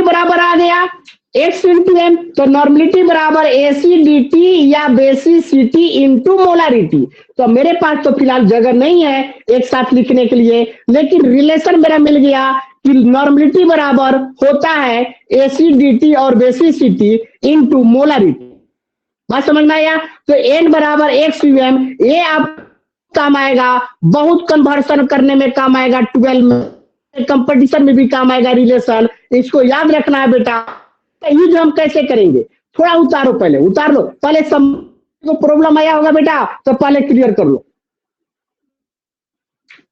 बराबर आ गया एक्स इंटू एम, तो नॉर्मलिटी बराबर एसिडिटी या बेसिसिटी इंटू मोलारिटी। तो मेरे पास तो फिलहाल जगह नहीं है एक साथ लिखने के लिए, लेकिन रिलेशन मेरा मिल गया कि नॉर्मलिटी बराबर होता है एसिडिटी और बेसिसिटी इंटू मोलारिटी। बात समझ में आया? तो एन बराबर एक्स यू एम, ये आप काम आएगा, बहुत कन्वर्सन करने में काम आएगा, 12 में कंपटीशन में भी काम आएगा रिलेशन। इसको याद रखना है बेटा। यूज हम कैसे करेंगे, थोड़ा उतारो, पहले उतार लो, पहले को प्रॉब्लम आया होगा बेटा तो पहले क्लियर कर लो।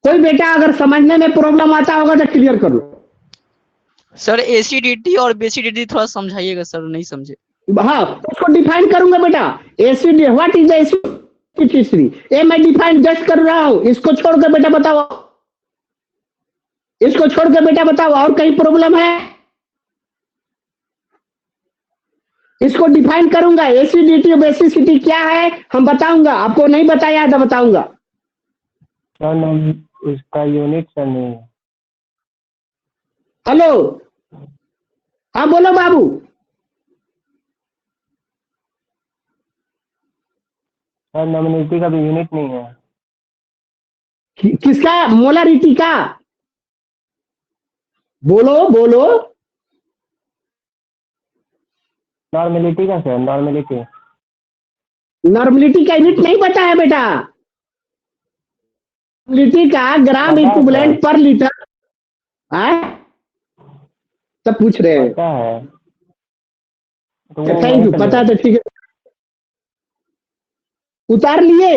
कोई बेटा अगर समझने में प्रॉब्लम आता होगा तो क्लियर कर लो। सर एसिडिटी और बेसिडिटी थोड़ा समझाइएगा सर, नहीं समझे। हाँ, उसको डिफाइन करूंगा बेटा। Acid, what is the acidity, ये मैं डिफाइन जस्ट कर रहा हूं, इसको छोड़कर बेटा बताओ, इसको छोड़कर बेटा बताओ और कहीं प्रॉब्लम है? इसको डिफाइन करूंगा, एसिडिटी और बेसिसिटी क्या है हम बताऊंगा, आपको नहीं बताया तो बताऊंगा। सर नहीं, इसका यूनिट सर नहीं है। हेलो, हाँ बोलो बाबू। सर नॉमिनिटी का भी यूनिट नहीं है। किसका, मोलारिटी का? बोलो बोलो। नॉर्मेलिटी का सर, नॉर्मेलिटी। नॉर्मलिटी का यूनिट नहीं पता है बेटा, नॉर्मलिटी का ग्राम पता है इक्विवेलेंट सर, पर लीटर है, सब पूछ रहे हैं। पता है तो वो थैंक वहीं यू, पे पता ले। है तो ठीक है, उतार लिए,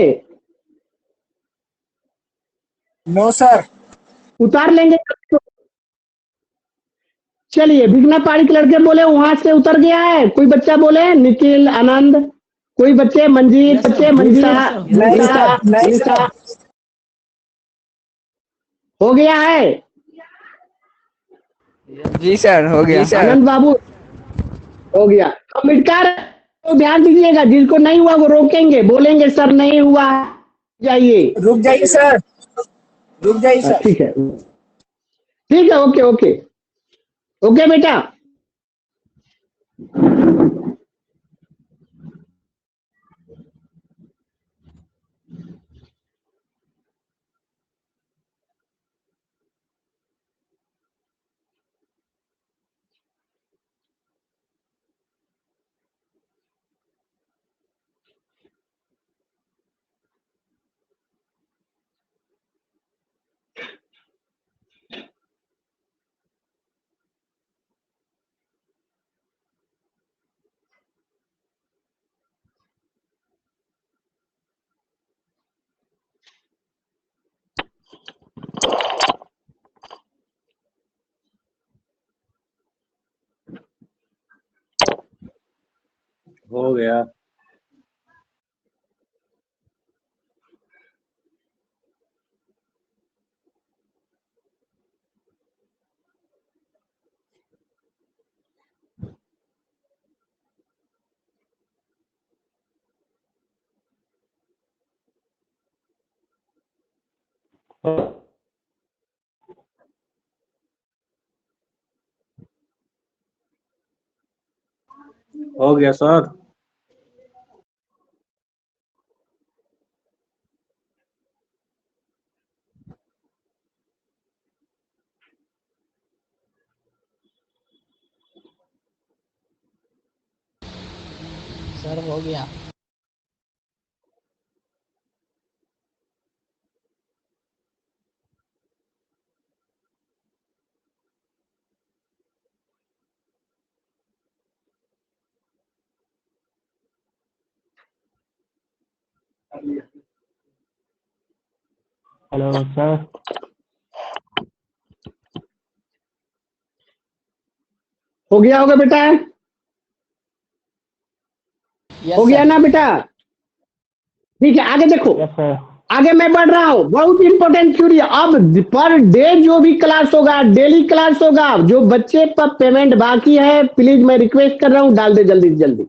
नो सर। उतार लेंगे। चलिए, बिगना पहाड़ी के लड़के बोले वहां से उतर गया है, कोई बच्चा बोले, निखिल, आनंद, कोई बच्चे, मंजीत, बच्चे, मंजीता, नहीं मनीषा, सर, नहीं मनीषा, सर। हो गया है? जी सर, हो गया। आनंद बाबू, हो गया। तो मिटकार तो ध्यान दीजिएगा, जिसको नहीं हुआ वो रोकेंगे, बोलेंगे सर नहीं हुआ, जाइए। रुक जाइए सर, रुक जाइए सर। ठीक है, ठीक है, ओके ओके, ओके बेटा। हो गया। हो गया सर। सर हो गया। Hello sir. हो गया होगा बेटा? यस हो गया सर। ना बेटा? ठीक है, आगे देखो। Yes sir. आगे मैं बढ़ रहा हूँ, बहुत इंपॉर्टेंट थ्योरी। अब पर डे जो भी क्लास होगा, डेली क्लास होगा, जो बच्चे पर पेमेंट बाकी है प्लीज मैं रिक्वेस्ट कर रहा हूँ डाल दे जल्दी से जल्दी।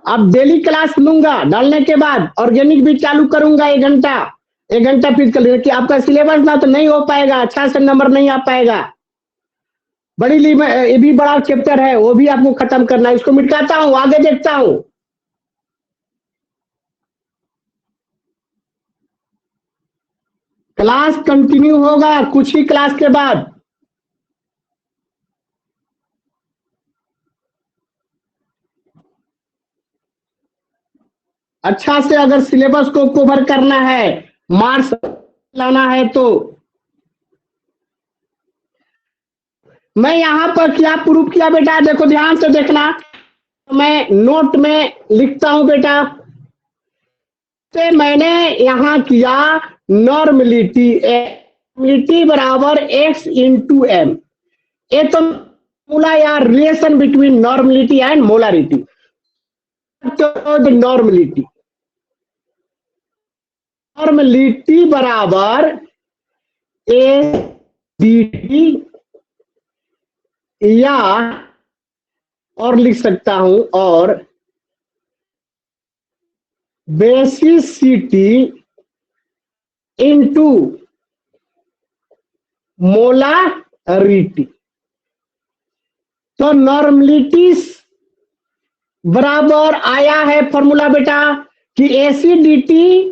अब डेली क्लास लूंगा, डालने के बाद ऑर्गेनिक भी चालू करूंगा 1 घंटा। 1 घंटा फिजिकल कि आपका सिलेबस ना तो नहीं हो पाएगा, अच्छा से नंबर नहीं आ पाएगा। बड़ी ये भी बड़ा चैप्टर है, वो भी आपको खत्म करना है। इसको मिटाता हूँ, आगे देखता हूँ। क्लास कंटिन्यू होगा कुछ ही क्लास के बाद। अच्छा से अगर सिलेबस को कवर करना है, मार्क्स लाना है तो मैं यहां पर क्या प्रूफ किया बेटा, देखो ध्यान से देखना। मैं नोट में लिखता हूं बेटा। से मैंने यहां किया नॉर्मलिटी, नॉर्मलिटी बराबर x इंटू एम। ये तो फॉर्मूला या relation between normality and molarity. Normality, normality बराबर ए डी टी, या और लिख सकता हूं और बेसिसिटी इंटू मोलारिटी। तो नॉर्मलिटी बराबर आया है फॉर्मूला बेटा कि एसिडिटी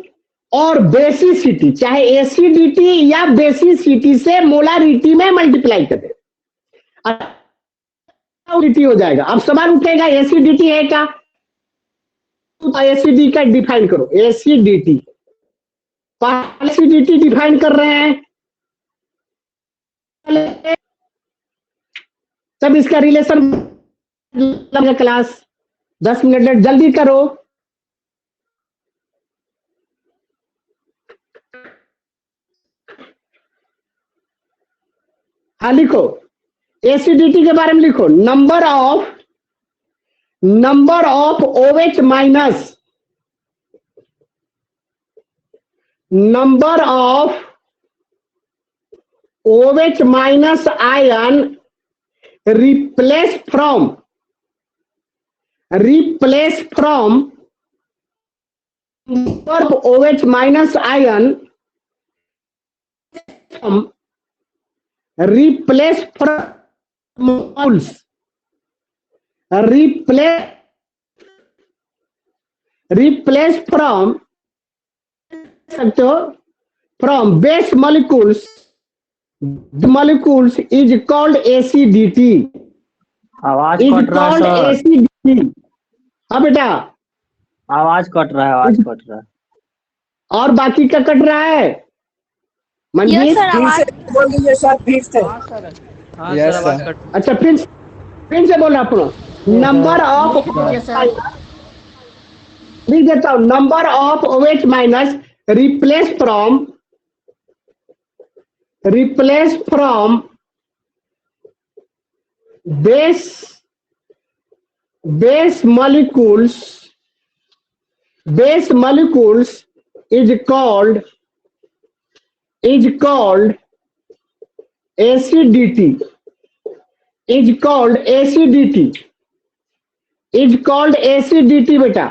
और बेसिसिटी, चाहे एसिडिटी या बेसिसिटी से मोलारिटी में मल्टीप्लाई कर दे, हो जाएगा। अब सवाल उठेगा एसिडिटी है क्या? तो एसिडिटी का डिफाइन करो। एसिडिटी, एसिडिटी डिफाइन कर रहे हैं, तब इसका रिलेशन क्लास 10 मिनट जल्दी करो। हाँ लिखो, एसिडिटी के बारे में लिखो। Number of OH minus, number of OH minus ion replace from number of OH minus ion replace from moles, replace from base molecules is called acidity, आवाज is कट रहा है called सर। acidity। हाँ बेटा, आवाज cut रहा है, आवाज cut रहा है। और बाकी का कट रहा है मनजीत? बोल दीजिए सर फिर से। हाँ सर, यस आवाज सर। कट। अच्छा फिर से बोला अपना। नंबर ऑफ लिख दीजिए सर। लिख देता हूं, number of OH minus replace from base molecules is called acidity, बेटा।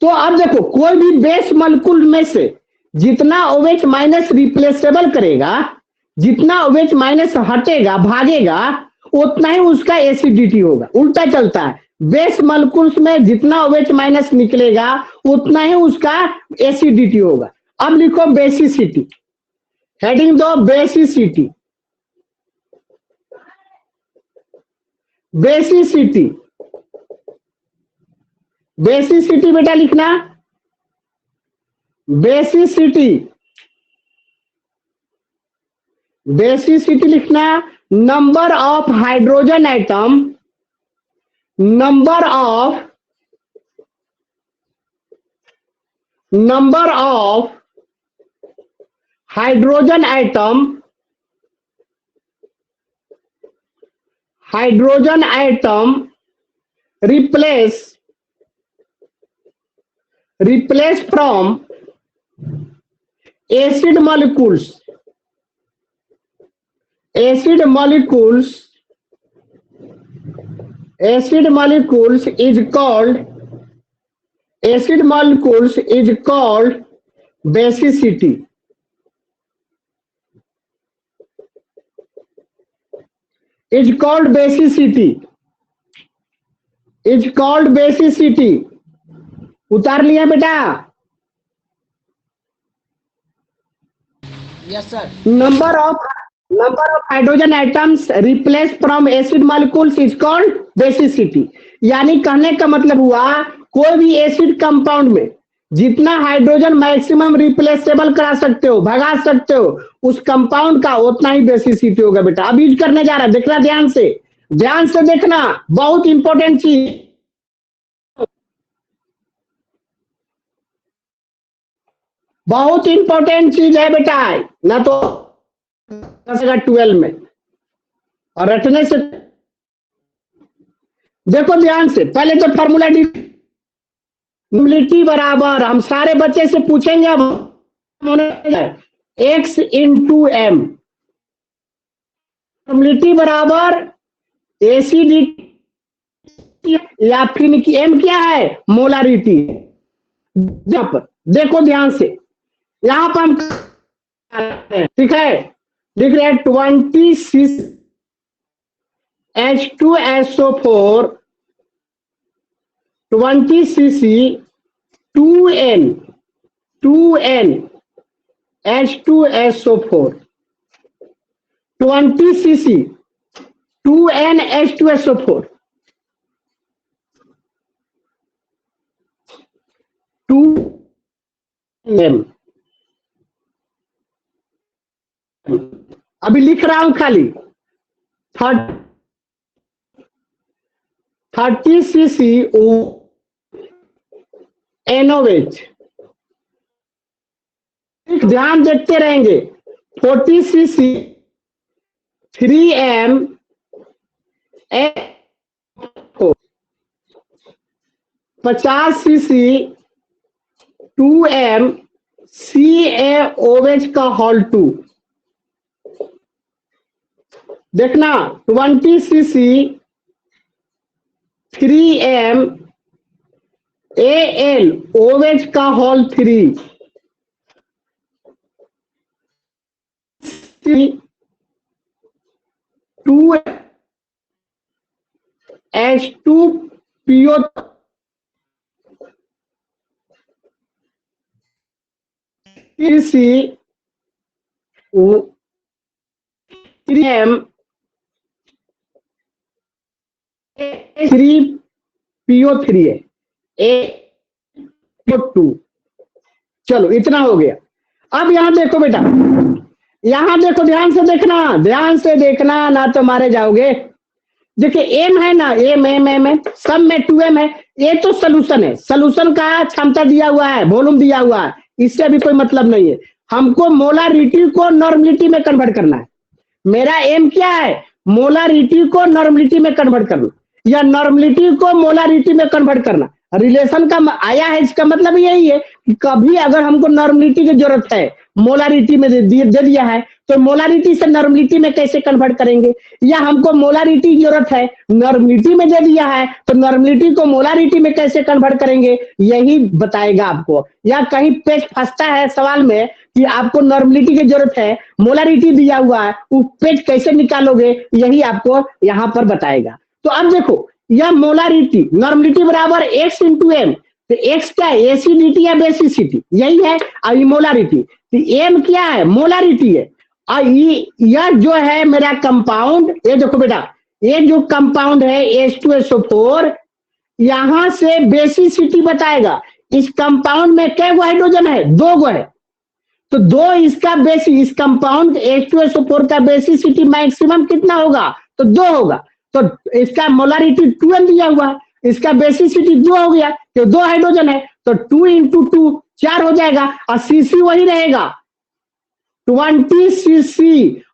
तो अब देखो, कोई भी बेस मॉलिक्यूल में से जितना OH माइनस रिप्लेसेबल करेगा, जितना OH माइनस हटेगा, भागेगा, उतना ही उसका एसिडिटी होगा। उल्टा चलता है, बेस मॉलिक्यूल्स में जितना OH माइनस निकलेगा उतना ही उसका एसिडिटी होगा। अब लिखो बेसिसिटी, हेडिंग दो बेसिसिटी। बेसिसिटी बेटा लिखना, बेसिसिटी लिखना। Number of hydrogen atom, number of hydrogen atom replace from acid molecules is called basicity. Is called basicity. उतार लिया बेटा. Yes sir. Number of hydrogen atoms replaced from acid molecules is called basicity. यानी कहने का मतलब हुआ कोई भी एसिड कंपाउंड में जितना हाइड्रोजन मैक्सिमम रिप्लेसेबल करा सकते हो, भगा सकते हो, उस कंपाउंड का उतना ही बेसिसिटी होगा बेटा. अब यूज करने जा रहा है, देखना ध्यान से देखना, बहुत इंपॉर्टेंट चीज. बहुत इंपॉर्टेंट चीज है बेटा, ना तो 12 में और रटने से. देखो ध्यान से, पहले तो फॉर्मूला डी बराबर, हम सारे बच्चे से पूछेंगे अब, x इंटू एम. फॉर्मूलिटी बराबर एसिडिटी या फिर की एम क्या है, मोलारिटी. देखो ध्यान से, यहां पर हम ठीक है लिख रहे हैं 26 H2SO4 20 cc 2n H2SO4 20 cc 2n H2SO4 2m. अभी लिख रहा हूं खाली 30 cc NOH. ध्यान देखते रहेंगे. 40 cc 3m 50 cc 2m CaOH का होल 2. देखना 20 cc 3m AlOH का whole 3 2H2PO cc 3m 3PO3 है A2. चलो इतना हो गया. अब यहां देखो बेटा, यहां देखो, ध्यान से देखना ना तो मारे जाओगे. देखिए एम है ना, एम सब में 2m है. ये तो सोल्यूशन है, सोल्यूशन का क्षमता दिया हुआ है, वॉल्यूम दिया हुआ है, इससे भी कोई मतलब नहीं है. हमको मोलारिटी को नॉर्मलिटी में कन्वर्ट करना है. मेरा एम क्या है, मोलारिटी को नॉर्मलिटी में कन्वर्ट करना या नॉर्मलिटी को मोलारिटी में कन्वर्ट करना. रिलेशन का आया है, इसका मतलब यही है कि कभी अगर हमको नॉर्मलिटी की जरूरत है, मोलारिटी में दे दिया है, तो मोलारिटी से नॉर्मलिटी में कैसे कन्वर्ट करेंगे, या हमको मोलारिटी की जरूरत है, नॉर्मलिटी में दे दिया है, तो नॉर्मलिटी को मोलारिटी में कैसे कन्वर्ट करेंगे, यही बताएगा आपको. या कहीं पेज फंसता है सवाल में कि आपको नॉर्मलिटी की जरूरत है, मोलारिटी दिया हुआ है, वो पेज कैसे निकालोगे, यही आपको यहाँ पर बताएगा. तो अब देखो, यह मोलारिटी नॉर्मलिटी बराबर x इंटू एम. तो x क्या है, एसिडिटी या बेसिसिटी, यही है. और मोलारिटी, तो m क्या है, मोलारिटी है. और यह जो है मेरा कंपाउंड, ये देखो बेटा, ये जो कंपाउंड है H2SO4, यहां से बेसिसिटी बताएगा. इस कंपाउंड में कै गो हाइड्रोजन है, 2 गो है. तो 2 इसका इस कंपाउंड H2SO4 का बेसिसिटी मैक्सिमम कितना होगा, तो 2 होगा. तो इसका मोलारिटी 2m दिया हुआ है, इसका बेसिसिटी 2 हो गया, तो 2 हाइड्रोजन है, तो 2 इंटू 2 4 हो जाएगा, और सीसी वही रहेगा. 20 cc।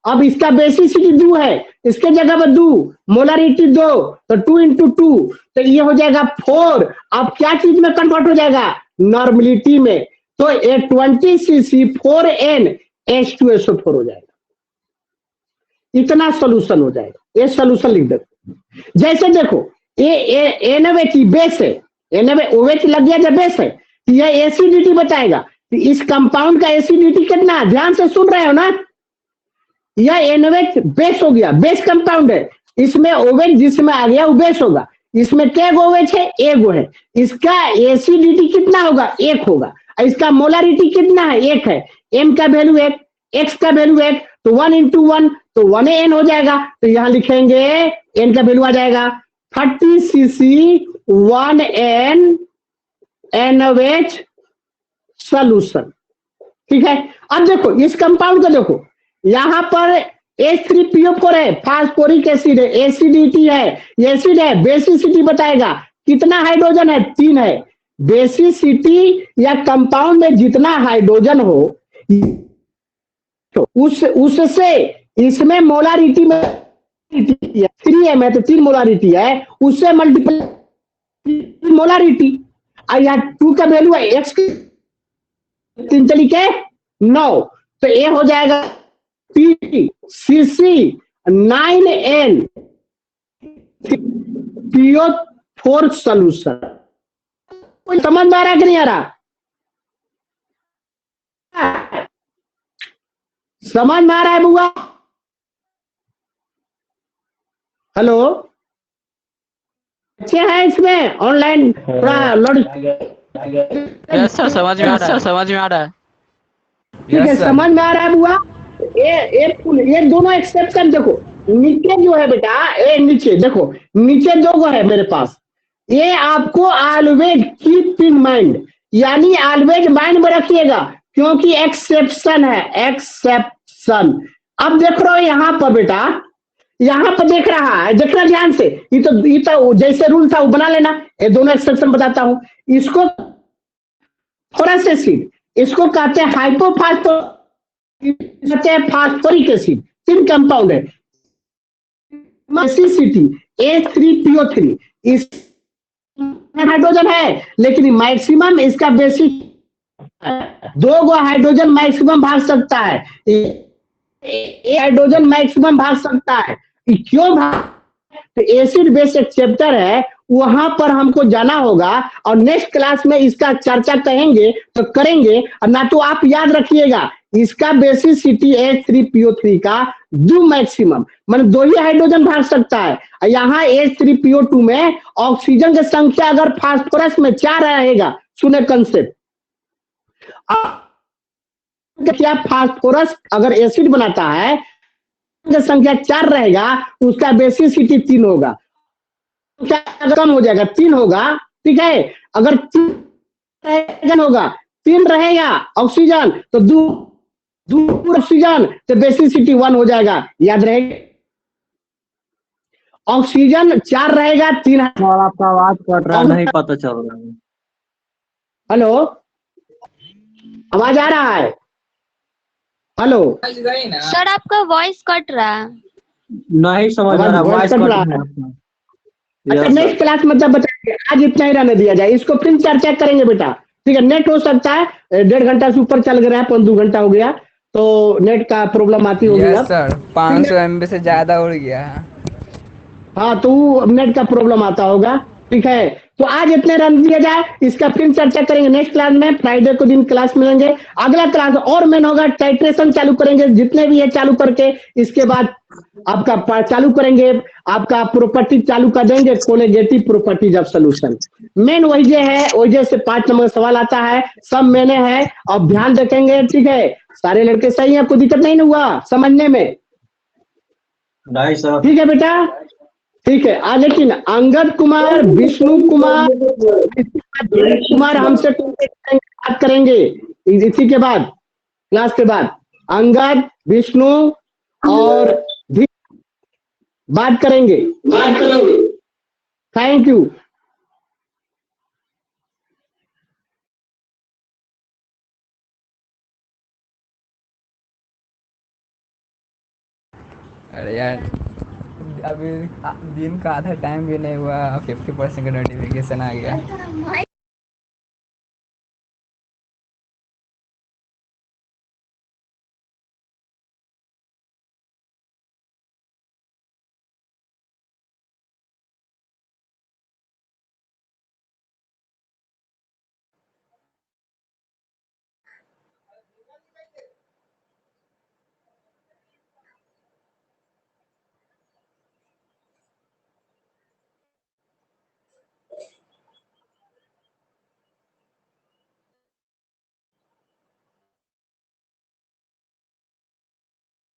अब इसका बेसिसिटी 2 है, इसके जगह पर 2, मोलारिटी 2, तो 2 इंटू 2, तो ये हो जाएगा 4। अब क्या चीज में कन्वर्ट हो जाएगा? नॉर्मलिटी में। तो ये 20 cc 4n H2SO4 हो जाएगा। इतना सोल्यूशन हो जाएगा। ये सोल्यूशन लिख दो। जैसे देखो ये NaOH बेस है, NaOH लग गया जब बेस है, तो यह एसिडिटी बताएगा। तो इस कंपाउंड का एसिडिटी कितना? ध्यान से सुन रहे हो ना? यह NaOH बेस हो गया, बेस कंपाउंड है। इसमें OH जिसमें आ गया वो बेस होगा। इसमें क्या OH है? एगो है। इसका एसिडिटी कितना होगा? 1 होगा। इसका मोलारिटी कितना है? 1 है। M का वैल्यू 1, X का वैल्यू 1, तो 1 इंटू 1 तो 1n हो जाएगा। तो यहां लिखेंगे n का वैल्यू आ जाएगा 30 cc 1n NaOH सॉल्यूशन। ठीक है। अब देखो इस कंपाउंड को देखो, यहां पर H3PO4 है, फास्फोरिक एसिड है, एसिडिटी है, एसिड है, बेसिसिटी बताएगा। कितना हाइड्रोजन है? 3 है। बेसिसिटी या कंपाउंड में जितना हाइड्रोजन हो तो उससे इसमें मोलारिटी में 3m है तो 3 मोलारिटी है, उससे मल्टीप्लाई मोलारिटी। और यहाँ 2 का वैल्यू है, x की 3 तरीके 9, तो ये हो जाएगा PCC 9n PO4 सोल्यूशन। कोई समझ में आ रहा है कि नहीं आ रहा? समझ में आ रहा है बुआ? हेलो, अच्छे हैं इसमें ऑनलाइन थोड़ा लड़ यस सर, समझ में आ रहा है, समझ में आ रहा है। ठीक है, समझ में आ रहा है बुआ? ये दोनों एक्सेप्शन देखो, नीचे जो है बेटा, ये नीचे देखो, नीचे 2 है मेरे पास। ये आपको ऑलवेज कीप इन माइंड, यानी ऑलवेज माइंड में रखिएगा, क्योंकि एक्सेप्शन है, एक्सेप्शन। अब देख रहे हो यहाँ पर बेटा, यहाँ पर देख रहा है, देखना ध्यान से। ये तो जैसे रूल था वो बना लेना। ये दोनों एक्सेप्शन बताता हूं। इसको फोरस एसिड, इसको कहते हैं फास्फोरिक एसिड, 3 कंपाउंड है। बेसिसिटी H3PO3, इस हाइड्रोजन है, लेकिन मैक्सिमम इसका बेसिक 2 गो हाइड्रोजन मैक्सिमम भाग सकता है, हाइड्रोजन मैक्सिमम भाग सकता है। क्यों भाग? तो एसिड बेस एक चैप्टर है, वहां पर हमको जाना होगा, और नेक्स्ट क्लास में इसका चर्चा कहेंगे तो करेंगे। और ना तो आप याद रखिएगा, इसका बेसिसिटी H3PO3 का 2 मैक्सिमम, मतलब 2 ही हाइड्रोजन भाग सकता है। यहाँ H3PO2 में ऑक्सीजन की संख्या अगर फास्फोरस में 4 रहेगा, सुने कंसेप्ट, क्या फास्फोरस अगर एसिड बनाता है, संख्या 4 रहेगा, उसका बेसिसिटी 3 होगा। कम हो जाएगा, 3 होगा। ठीक है, अगर 3 होगा, 3 रहेगा ऑक्सीजन तो दूर ऑक्सीजन तो बेसिसिटी 1 हो जाएगा। याद रहेगा, ऑक्सीजन 4 रहेगा, 3। और आपका आवाज कट रहा, नहीं पता चल रहा है। हेलो, आवाज आ रहा है? हेलो सर आपका वॉइस कट रहा है। नहीं समझ आ रहा, वॉइस वॉइस कट कट रहा रहा है। है। अच्छा, यस नेक्स्ट क्लास में जब बताएंगे, आज इतना ही रहने दिया जाए, इसको फिर चर्चा करेंगे बेटा। ठीक है, नेट हो सकता है 1.5 घंटा से ऊपर चल गया है, 2 घंटा हो गया, तो नेट का प्रॉब्लम आती होगी। यस अब सर, 500 MB से ज्यादा उड़ गया है। हाँ, तो नेट का प्रॉब्लम आता होगा। ठीक है, तो आज इतने रन दिया जाए, इसका फिर चर्चा करेंगे नेक्स्ट क्लास में। फ्राइडे को दिन क्लास मिलेंगे, अगला क्लास और मेन होगा, टाइट्रेशन चालू करेंगे, जितने भी है चालू करके इसके बाद आपका चालू करेंगे, आपका प्रॉपर्टी चालू कर देंगे, कोलेगेटिव प्रॉपर्टीज ऑफ सोल्यूशन। मेन वही है, वही से 5 नंबर सवाल आता है, सब मैंने है, अब ध्यान रखेंगे। ठीक है, सारे लड़के सही है, कोई दिक्कत नहीं हुआ समझने में? नहीं सर। ठीक है बेटा, ठीक है। लेकिन अंगद कुमार, विष्णु कुमार हमसे बात करेंगे इसी के बाद, क्लास के बाद अंगद, विष्णु और भी बात करेंगे। Thank you. अरे यार अभी दिन का आधा टाइम भी नहीं हुआ 50% का नोटिफिकेशन आ गया।